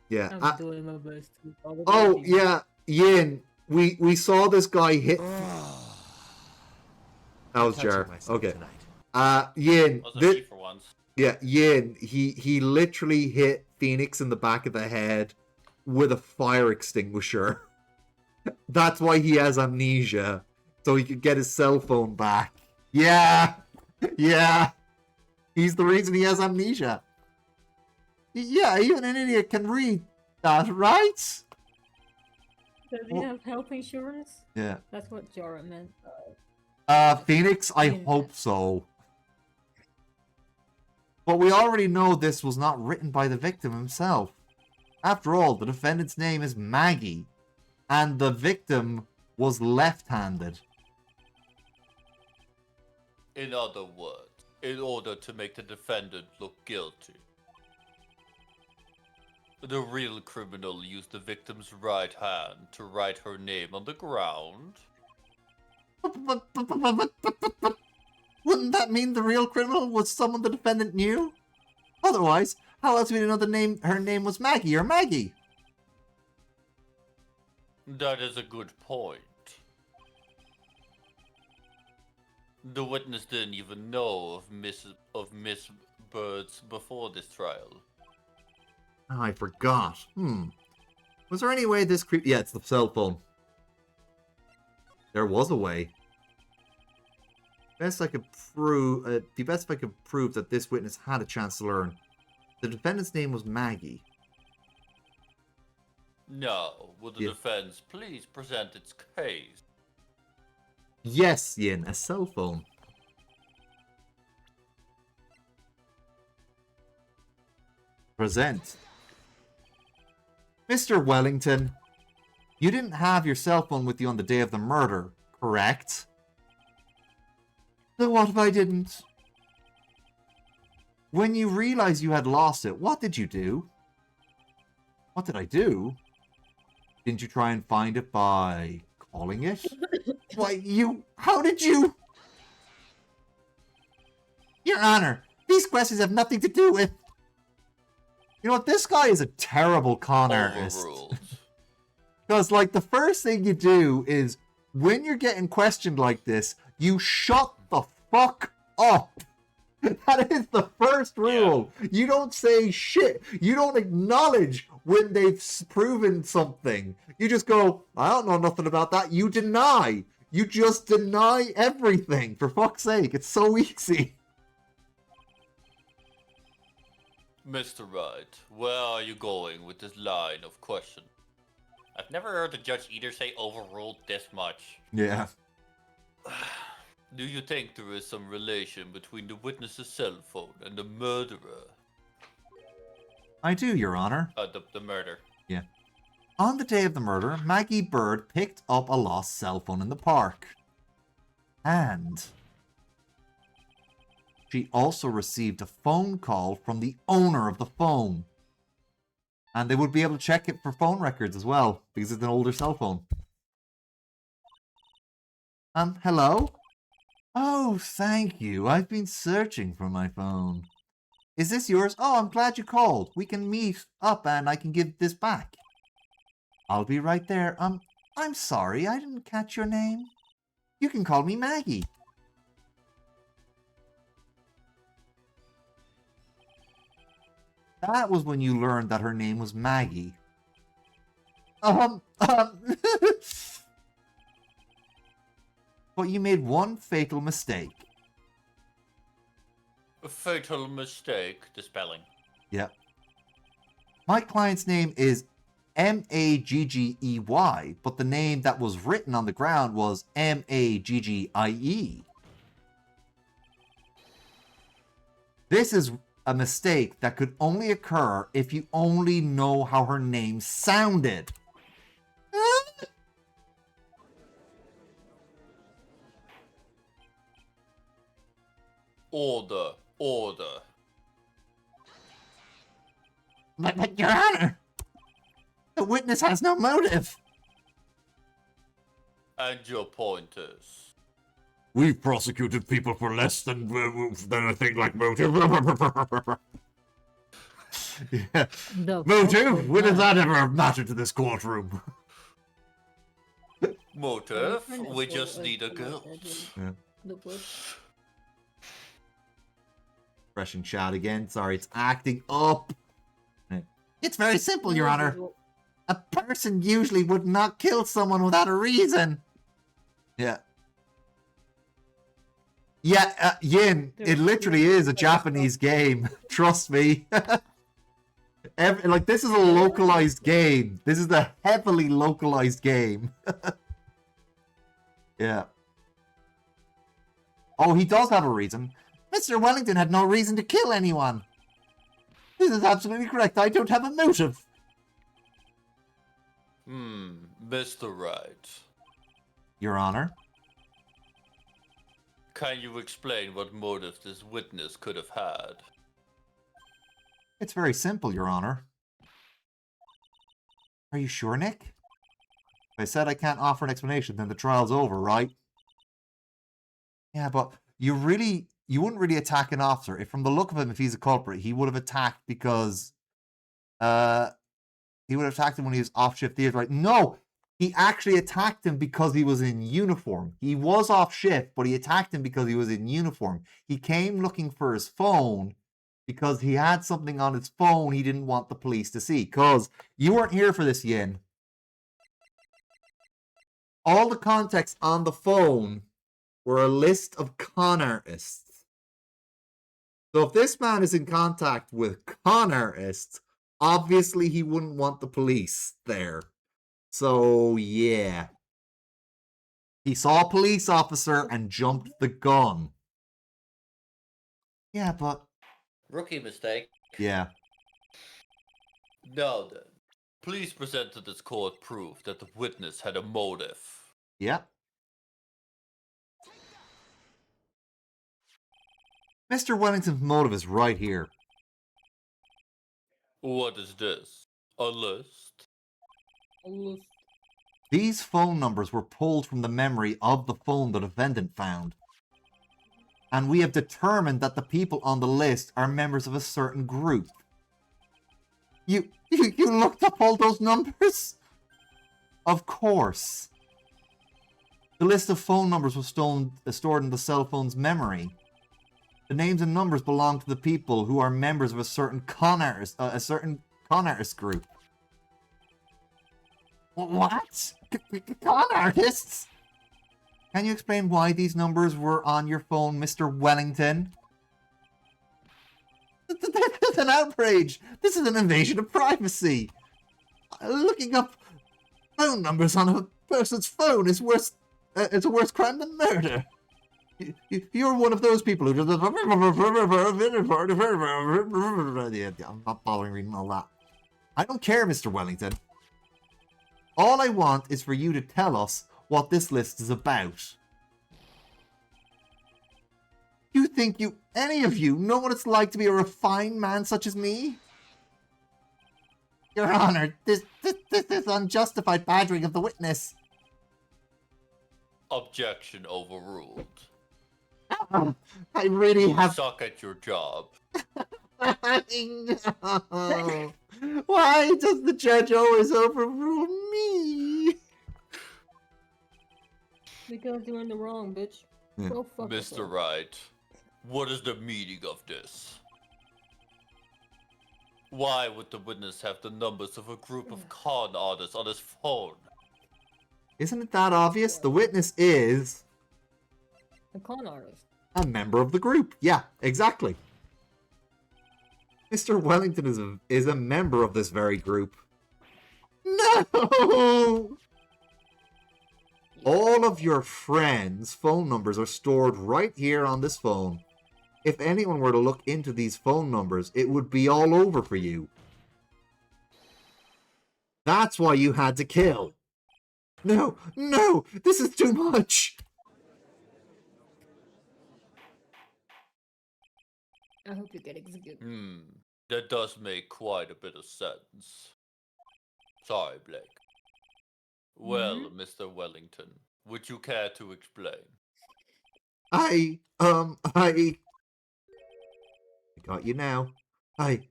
Yeah. I'm doing my best to follow Oh, the yeah. Yin, we saw this guy hit... That was Jar. Okay. Yin. Was me for once. Yeah, Yin. He literally hit Phoenix in the back of the head with a fire extinguisher. That's why he has amnesia. So he could get his cell phone back. Yeah. Yeah. He's the reason he has amnesia. Yeah, even an idiot can read that, right? Does he have health insurance? Yeah. That's what Jorah meant. Phoenix, I Yeah. hope so. But we already know this was not written by the victim himself. After all, the defendant's name is Maggie. And the victim was left-handed. In other words, in order to make the defendant look guilty, the real criminal used the victim's right hand to write her name on the ground. But wouldn't that mean the real criminal was someone the defendant knew? Otherwise, how else would he know her name was Maggie or Maggie? That is a good point. The witness didn't even know of Miss Birds before this trial. Oh, I forgot. Was there any way this creep... Yeah, it's the cell phone. There was a way. Best I could prove... the best if I could prove that this witness had a chance to learn. The defendant's name was Maggie. Now, will the Yeah. defense please present its case? Yes, Yin, a cell phone. Present. Mr. Wellington, you didn't have your cell phone with you on the day of the murder, correct? So what if I didn't? When you realized you had lost it, what did you do? What did I do? Didn't you try and find it by calling it? Why, how did you? Your Honor, these questions have nothing to do with... You know what, this guy is a terrible con artist. Overruled. Because, like, the first thing you do is, when you're getting questioned like this, you shut the fuck up. That is the first rule. Yeah. You don't say shit. You don't acknowledge when they've proven something. You just go, I don't know nothing about that. You deny. You just deny everything. For fuck's sake, it's so easy. Mr. Wright, where are you going with this line of question? I've never heard the judge either say overruled this much. Yeah. Do you think there is some relation between the witness's cell phone and the murderer? I do, Your Honor. The murder. Yeah. On the day of the murder, Maggie Bird picked up a lost cell phone in the park. And she also received a phone call from the owner of the phone. And they would be able to check it for phone records as well, because it's an older cell phone. Hello? Oh, thank you. I've been searching for my phone. Is this yours? Oh, I'm glad you called. We can meet up and I can give this back. I'll be right there. I'm sorry, I didn't catch your name. You can call me Maggie. That was when you learned that her name was Maggie. But you made one fatal mistake. A fatal mistake, the spelling. Yep. My client's name is Maggey, but the name that was written on the ground was Maggie. This is a mistake that could only occur if you only know how her name sounded. Order. But Your Honor, the witness has no motive. And your point is? We've prosecuted people for less than a thing like motive. Yeah. Motive? When does that ever matter to this courtroom? Motive? We just need a girl. Yeah. Refreshing chat again. Sorry, it's acting up. It's very simple, Your Honor. A person usually would not kill someone without a reason. Yeah. Yeah, Yin, it literally is a Japanese game. Trust me. This is a localized game. This is a heavily localized game. Yeah. Oh, he does have a reason. Mr. Wellington had no reason to kill anyone. This is absolutely correct. I don't have a motive. Mr. Wright. Your Honor? Can you explain what motive this witness could have had? It's very simple, Your Honor. Are you sure, Nick? If I said I can't offer an explanation, then the trial's over, right? Yeah, but you wouldn't really attack an officer. If from the look of him, if he's a culprit, he would have attacked because he would have attacked him when he was off shift theater, right? No, he actually attacked him because he was in uniform. He was off shift, but he attacked him because he was in uniform. He came looking for his phone because he had something on his phone he didn't want the police to see. Because you weren't here for this, Yin. All the context on the phone were a list of con artists. So if this man is in contact with con artists, obviously he wouldn't want the police there. So, yeah. He saw a police officer and jumped the gun. Yeah, but... Rookie mistake. Yeah. Now then, please present to this court proof that the witness had a motive. Yeah. Mr. Wellington's motive is right here. What is this? A list? These phone numbers were pulled from the memory of the phone the defendant found. And we have determined that the people on the list are members of a certain group. You looked up all those numbers? Of course. The list of phone numbers was stored in the cell phone's memory. The names and numbers belong to the people who are members of a certain con artist group. What? Con artists? Can you explain why these numbers were on your phone, Mr. Wellington? This is an outrage! This is an invasion of privacy! Looking up phone numbers on a person's phone is worse. It's a worse crime than murder. You're one of those people who just... I'm not bothering reading all that. I don't care, Mr. Wellington. All I want is for you to tell us what this list is about. You think any of you know what it's like to be a refined man such as me? Your Honor, this is unjustified badgering of the witness. Objection overruled. I really You have... suck at your job. I know. Why does the judge always overrule me? Because you're in the wrong, bitch. Yeah. Go fuck Mr. yourself. Wright, what is the meaning of this? Why would the witness have the numbers of a group of con artists on his phone? Isn't it that obvious? The witness is A con artist. a member of the group. Yeah, exactly. Mr. Wellington is a member of this very group. No! All of your friends' phone numbers are stored right here on this phone. If anyone were to look into these phone numbers, it would be all over for you. That's why you had to kill. No, no, this is too much. I hope you get executed. That does make quite a bit of sense. Sorry, Blake. Well, Mr. Wellington, would you care to explain? I got you now. That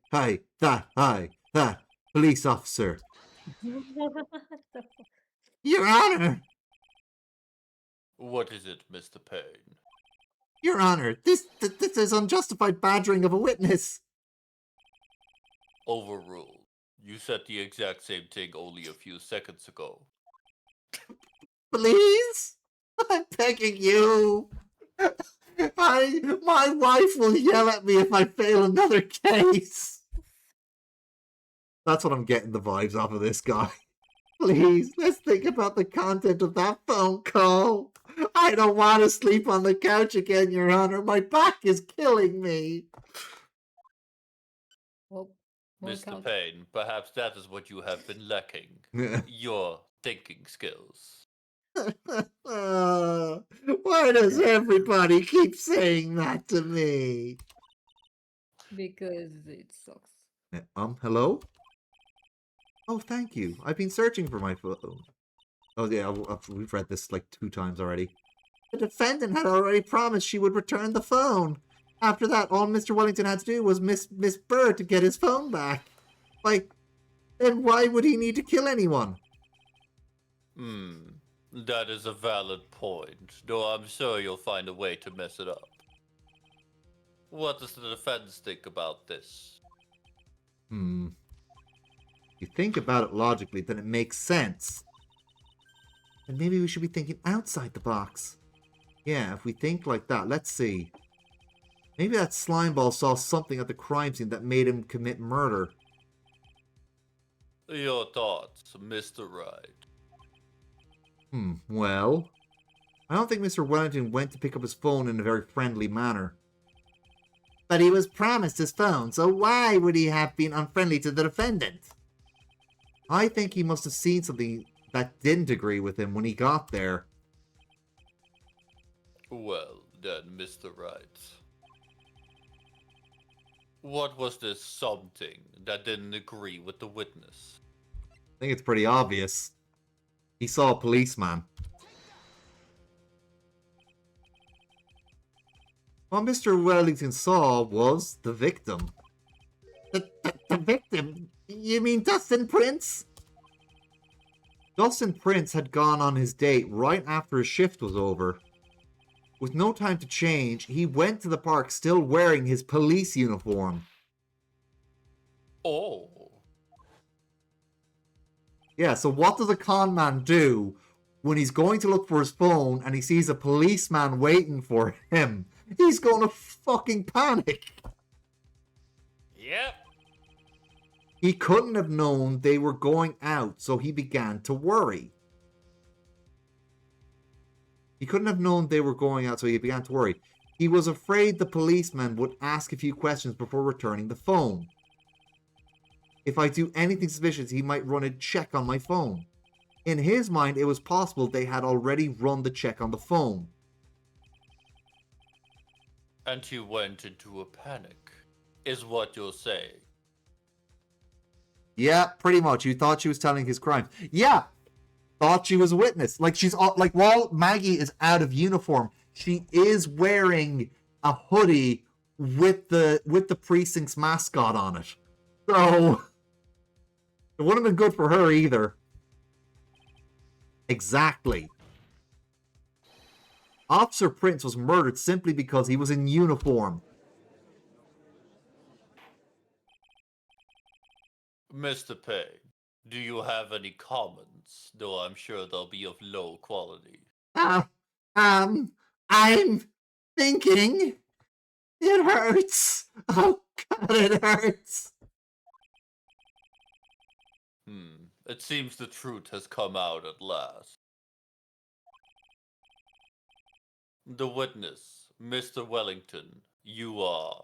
police officer. What the fuck? Your Honor! What is it, Mr. Payne? Your Honor, this is unjustified badgering of a witness. Overruled. You said the exact same thing only a few seconds ago. Please? I'm begging you. My wife will yell at me if I fail another case. That's what I'm getting the vibes off of this guy. Please, let's think about the content of that phone call. I don't want to sleep on the couch again, Your Honor. My back is killing me. Well, Mr. Payne, perhaps that is what you have been lacking. Your thinking skills. Why does everybody keep saying that to me? because it sucks. Hello? Oh, thank you. I've been searching for my phone. Oh, yeah, we've read this like 2 times already. The defendant had already promised she would return the phone. After that, all Mr. Wellington had to do was miss Burr to get his phone back. Like, then why would he need to kill anyone? That is a valid point, though I'm sure you'll find a way to mess it up. What does the defense think about this? If you think about it logically, then it makes sense. And maybe we should be thinking outside the box. Yeah, if we think like that, let's see. Maybe that slimeball saw something at the crime scene that made him commit murder. Your thoughts, Mr. Wright. Well, I don't think Mr. Wellington went to pick up his phone in a very friendly manner. But he was promised his phone, so why would he have been unfriendly to the defendant? I think he must have seen something that didn't agree with him when he got there. Well, then, Mr. Wright. What was this something that didn't agree with the witness? I think it's pretty obvious. He saw a policeman. What Mr. Wellington saw was the victim. The victim? You mean Dustin Prince? Dustin Prince had gone on his date right after his shift was over. With no time to change, he went to the park still wearing his police uniform. Oh. Yeah, so what does a con man do when he's going to look for his phone and he sees a policeman waiting for him? He's going to fucking panic. Yep. He couldn't have known they were going out, so he began to worry. He couldn't have known they were going out, so he began to worry. He was afraid the policeman would ask a few questions before returning the phone. If I do anything suspicious, he might run a check on my phone. In his mind, it was possible they had already run the check on the phone. And he went into a panic, is what you're saying. Yeah, pretty much. You thought she was telling his crimes. Yeah, thought she was a witness. Like she's like while Maggie is out of uniform, she is wearing a hoodie with the precinct's mascot on it. So it wouldn't have been good for her either. Exactly. Officer Prince was murdered simply because he was in uniform. Mr. Payne, do you have any comments? Though I'm sure they'll be of low quality. I'm thinking. It hurts. Oh God, it hurts. It seems the truth has come out at last. The witness, Mr. Wellington, you are.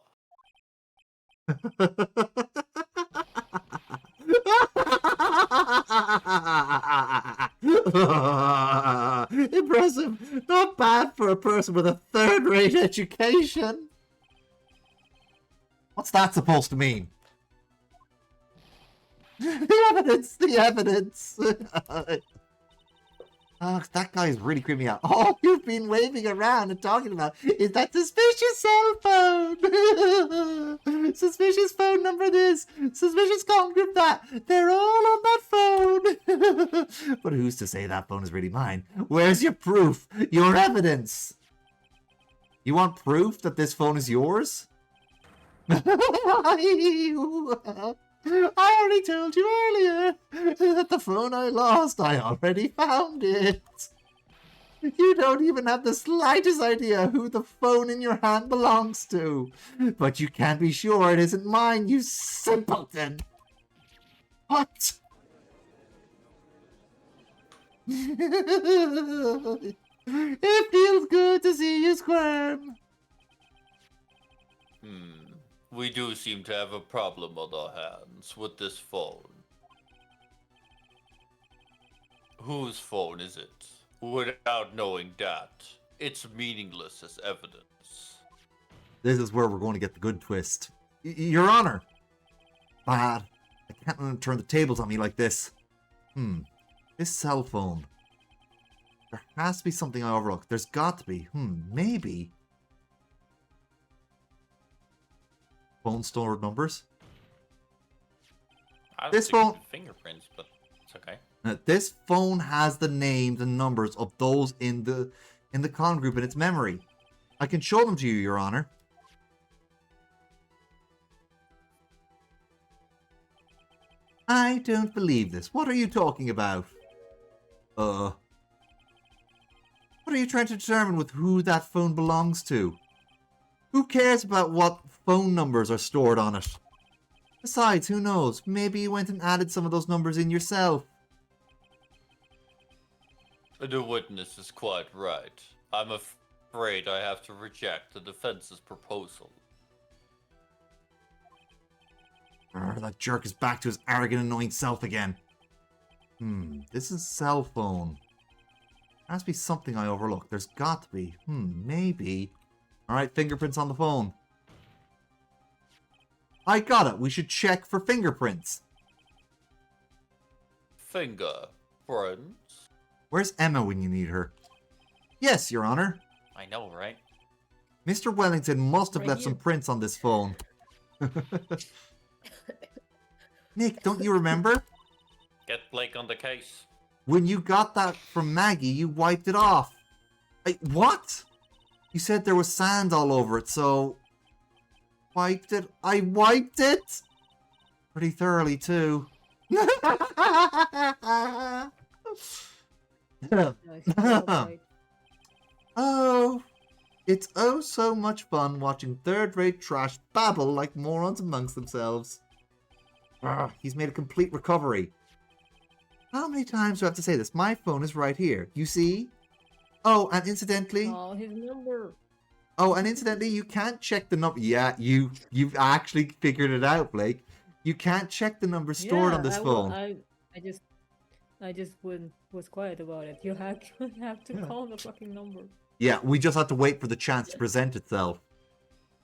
Impressive. Not bad for a person with a third-rate education. What's that supposed to mean? The evidence. Oh, that guy is really creeping me out. All you've been waving around and talking about is that suspicious cell phone. Suspicious phone number this. Suspicious con group that. They're all on that phone. But who's to say that phone is really mine? Where's your proof? Your evidence? You want proof that this phone is yours? I already told you earlier that the phone I lost, I already found it. You don't even have the slightest idea who the phone in your hand belongs to. But you can't be sure it isn't mine, you simpleton. What? It feels good to see you squirm. We do seem to have a problem on our hands with this phone. Whose phone is it? Without knowing that, it's meaningless as evidence. This is where we're going to get the good twist. Your Honor! Bad. I can't let him turn the tables on me like this. This cell phone. There has to be something I overlooked. There's got to be. Maybe. Phone stored numbers. I don't This think phone- it's fingerprints, but it's okay. This phone has the names and numbers of those in the con group in its memory. I can show them to you, Your Honor. I don't believe this. What are you talking about? What are you trying to determine with who that phone belongs to? Who cares about what phone numbers are stored on it? Besides, who knows? Maybe you went and added some of those numbers in yourself. The witness is quite right. I'm afraid I have to reject the defense's proposal. That jerk is back to his arrogant, annoying self again. This is cell phone. Has to be something I overlooked. There's got to be. Maybe. Alright, fingerprints on the phone. I got it. We should check for fingerprints. Fingerprints? Where's Emma when you need her? Yes, Your Honor. I know, right? Mr. Wellington must have Right left here. some prints on this phone. Nick, don't you remember? Get Blake on the case. When you got that from Maggie, you wiped it off. What? You said there was sand all over it, so... Wiped it? I wiped it? Pretty thoroughly, too. Oh, it's oh so much fun watching third-rate trash babble like morons amongst themselves. He's made a complete recovery. How many times do I have to say this? My phone is right here. You see? Oh, and incidentally... Oh, his number. Oh, and incidentally, you can't check the number... Yeah, you've actually figured it out, Blake. You can't check the number stored on this phone. I just was quiet about it. You have to call the fucking number. Yeah, we just had to wait for the chance to present itself.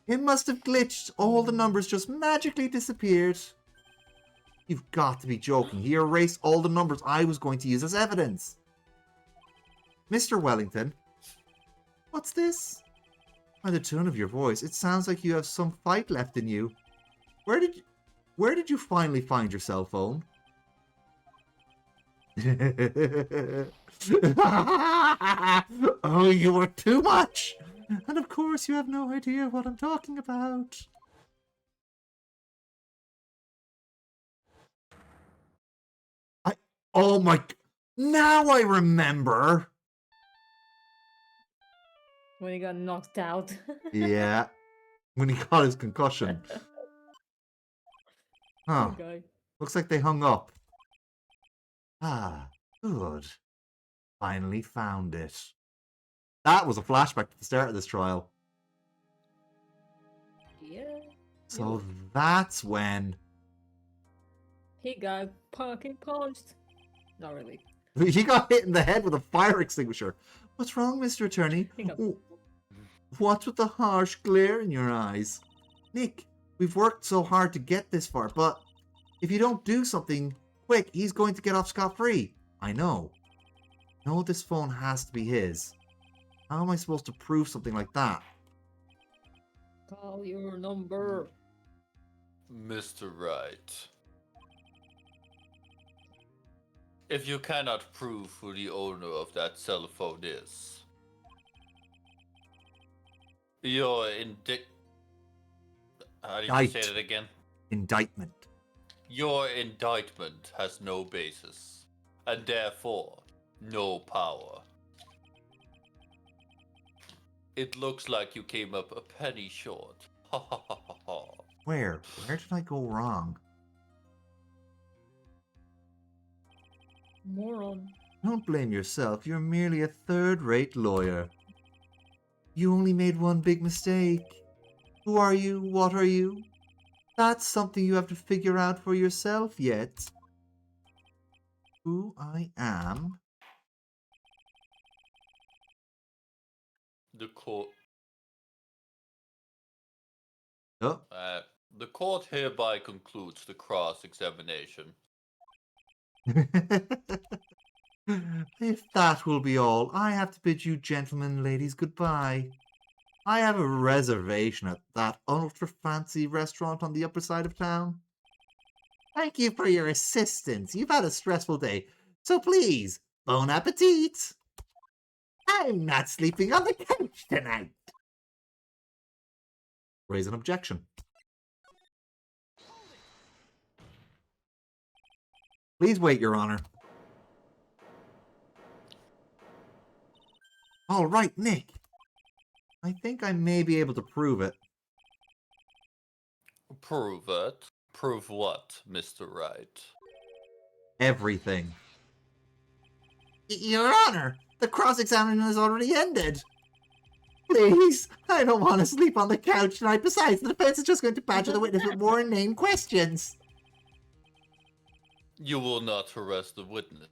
It must have glitched. All the numbers just magically disappeared. You've got to be joking. He erased all the numbers I was going to use as evidence. Mr. Wellington. What's this? By the tone of your voice, it sounds like you have some fight left in you. Where did you finally find your cell phone? Oh, you were too much! And of course you have no idea what I'm talking about. Oh my... Now I remember! When he got knocked out. Yeah. When he got his concussion. Huh. Okay. Looks like they hung up. Ah, good. Finally found it. That was a flashback to the start of this trial. Yeah. So that's when... He got fucking punched. Not really. He got hit in the head with a fire extinguisher. What's wrong, Mr. Attorney? He got- What's with the harsh glare in your eyes? Nick, we've worked so hard to get this far, but if you don't do something quick, he's going to get off scot-free. I know. No, this phone has to be his. How am I supposed to prove something like that? Call your number. Mr. Wright. If you cannot prove who the owner of that cell phone is, you're How do you say that again? Indictment. Your indictment has no basis, and therefore, no power. It looks like you came up a penny short. Ha ha ha ha ha. Where? Where did I go wrong? Moron. Don't blame yourself. You're merely a third-rate lawyer. You only made one big mistake. Who are you? What are you? That's something you have to figure out for yourself yet. Who I am? The court. Oh. The court hereby concludes the cross-examination. If that will be all, I have to bid you gentlemen and ladies goodbye. I have a reservation at that ultra-fancy restaurant on the upper side of town. Thank you for your assistance. You've had a stressful day, so please, bon appetit. I'm not sleeping on the couch tonight. Raise an objection. Please wait, Your Honor. All right, Nick. I think I may be able to prove it. Prove it? Prove what, Mr. Wright? Everything. Your Honor, the cross-examination has already ended. Please, I don't want to sleep on the couch tonight. Besides, the defense is just going to badger the witness with more inane questions. You will not harass the witness.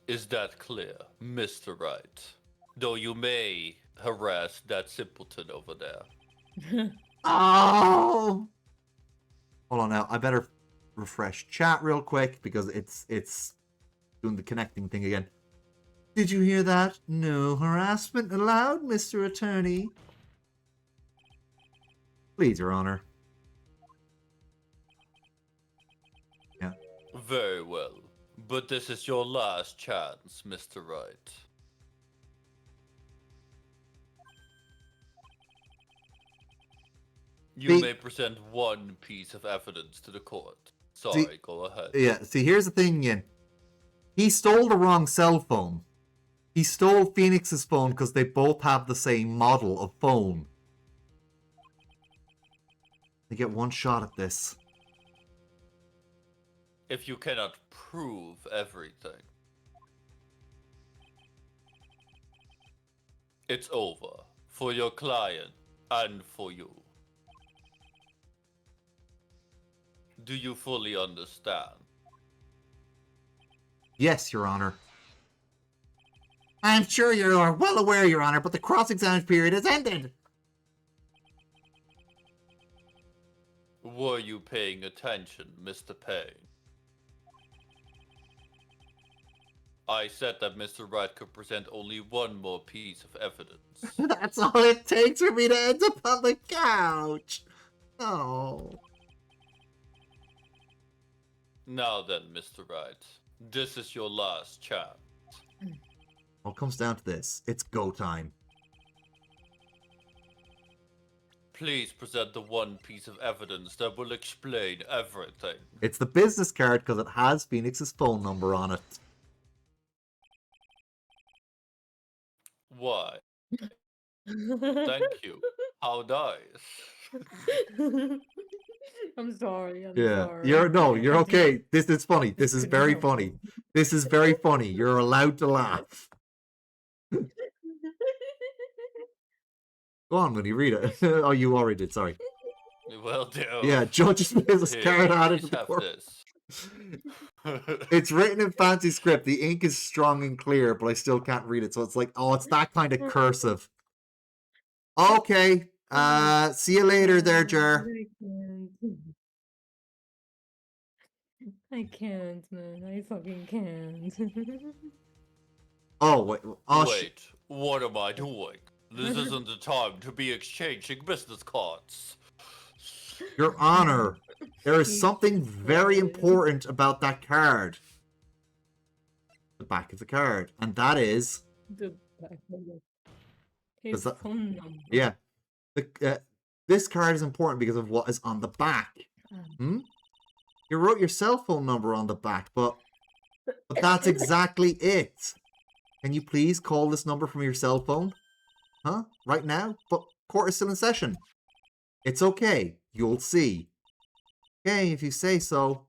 Is that clear, Mr. Wright? Though you may harass that simpleton over there. Oh! Hold on now. I better refresh chat real quick because it's doing the connecting thing again. Did you hear that? No harassment allowed, Mr. Attorney. Please, Your Honor. Yeah. Very well. But this is your last chance, Mr. Wright. You may present one piece of evidence to the court. Sorry, go ahead. Yeah, see, here's the thing, Yin. He stole the wrong cell phone. He stole Phoenix's phone because they both have the same model of phone. They get one shot at this. If you cannot prove everything, it's over for your client and for you. Do you fully understand? Yes, Your Honor. I'm sure you are well aware, Your Honor, but the cross-examination period has ended. Were you paying attention, Mr. Payne? I said that Mr. Wright could present only one more piece of evidence. That's all it takes for me to end up on the couch. Oh. Now then, Mr. Wright, this is your last chance. All comes down to this. It's go time. Please present the one piece of evidence that will explain everything. It's the business card because it has Phoenix's phone number on it. Why? Thank you. How nice. I'm sorry. I'm Yeah, sorry. you're okay. This is funny. This is very funny. This is very funny. You're allowed to laugh. Go on, Winnie, read it. Oh, you already did. Sorry. Well, do. Yeah, judge's business Here, card added to please the have court. this. It's written in fancy script. The ink is strong and clear, but I still can't read it. So it's like, oh, it's that kind of cursive. Okay. See you later there, Jer. I can't, man. I fucking can't. Oh, wait. Oh, Wait, what am I doing? This isn't the time to be exchanging business cards. Your Honor, there is something very important about that card. The back of the card. And that is... The back of it. His that- phone number. Yeah. This card is important because of what is on the back. Hmm? You wrote your cell phone number on the back, but that's exactly it. Can you please call this number from your cell phone? Huh? Right now? But court is still in session. It's okay. You'll see. Okay, if you say so.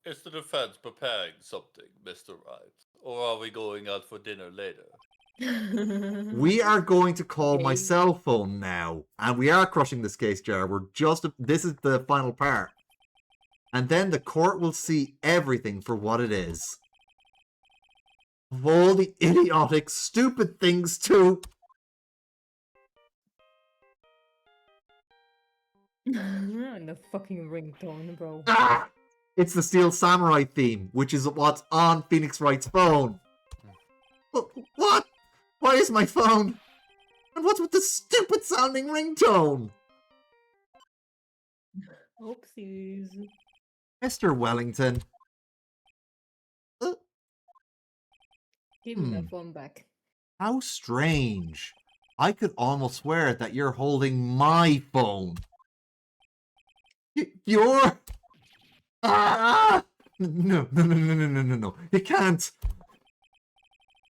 Is the defense preparing something, Mr. Wright? Or are we going out for dinner later? We are going to call my Okay. cell phone now. And we are crushing this case, Jar. This is the final part. And then the court will see everything for what it is. Of all the idiotic, stupid things too. And the fucking ringtone, bro. Ah! It's the Steel Samurai theme, which is what's on Phoenix Wright's phone. What? Why is my phone? And what's with the stupid sounding ringtone? Oopsies. Mr. Wellington. Give me that phone back. How strange. I could almost swear that you're holding my phone. You're... Ah! No. You can't.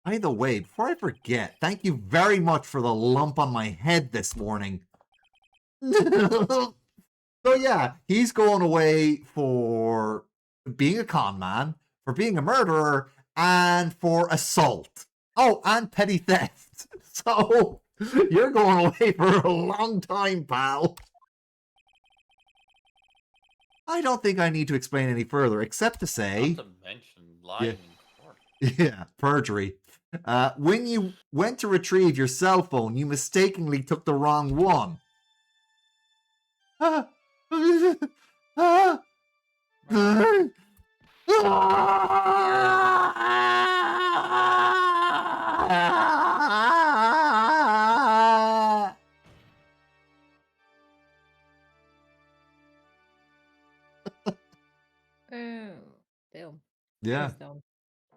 Either way, before I forget, thank you very much for the lump on my head this morning. So yeah, he's going away for being a con man, for being a murderer, and for assault. Oh, and petty theft. So, you're going away for a long time, pal. I don't think I need to explain any further, except to say... Not to mention lying in court. Yeah, perjury. When you went to retrieve your cell phone, you mistakenly took the wrong one. Damn. Yeah, That's dumb.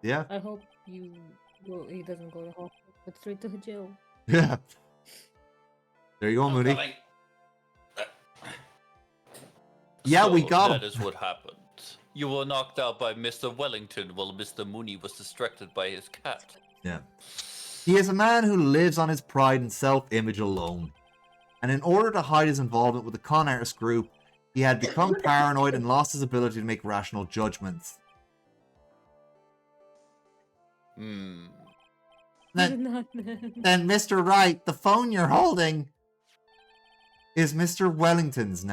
yeah, I hope he doesn't go to hospital, but straight to jail. yeah. There you go, I'm Moody. coming. Yeah, we So got that him. is what happened. You were knocked out by Mr. Wellington while Mr. Mooney was distracted by his cat. Yeah. He is a man who lives on his pride and self-image alone. And in order to hide his involvement with the con artist group, he had become paranoid and lost his ability to make rational judgments. Hmm. Then Mr. Wright, the phone you're holding is Mr. Wellington's now.